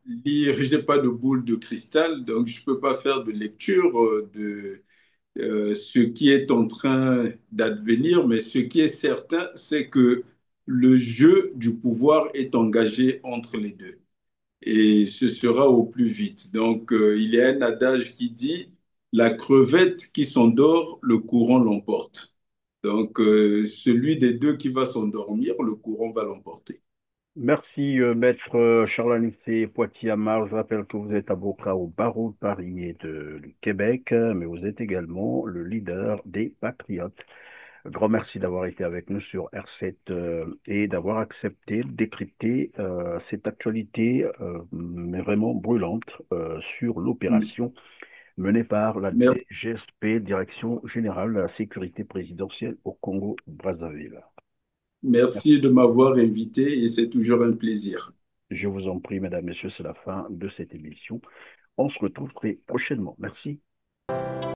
lire, je n'ai pas de boule de cristal, donc je ne peux pas faire de lecture de ce qui est en train d'advenir, mais ce qui est certain, c'est que le jeu du pouvoir est engagé entre les deux. Et ce sera au plus vite. Donc, il y a un adage qui dit, la crevette qui s'endort, le courant l'emporte. Donc, celui des deux qui va s'endormir, le courant va l'emporter. Merci, maître Charles-Anissé Poitiers-Amar. Je rappelle que vous êtes avocat au barreau de Paris et du Québec, mais vous êtes également le leader des Patriotes. Grand merci d'avoir été avec nous sur R7 et d'avoir accepté de décrypter cette actualité mais vraiment brûlante sur l'opération menée par la Merci, DGSP, Direction Générale de la Sécurité Présidentielle au Congo-Brazzaville. merci de m'avoir invité et c'est toujours un plaisir. Je vous en prie, mesdames, messieurs, c'est la fin de cette émission. On se retrouve très prochainement. Merci.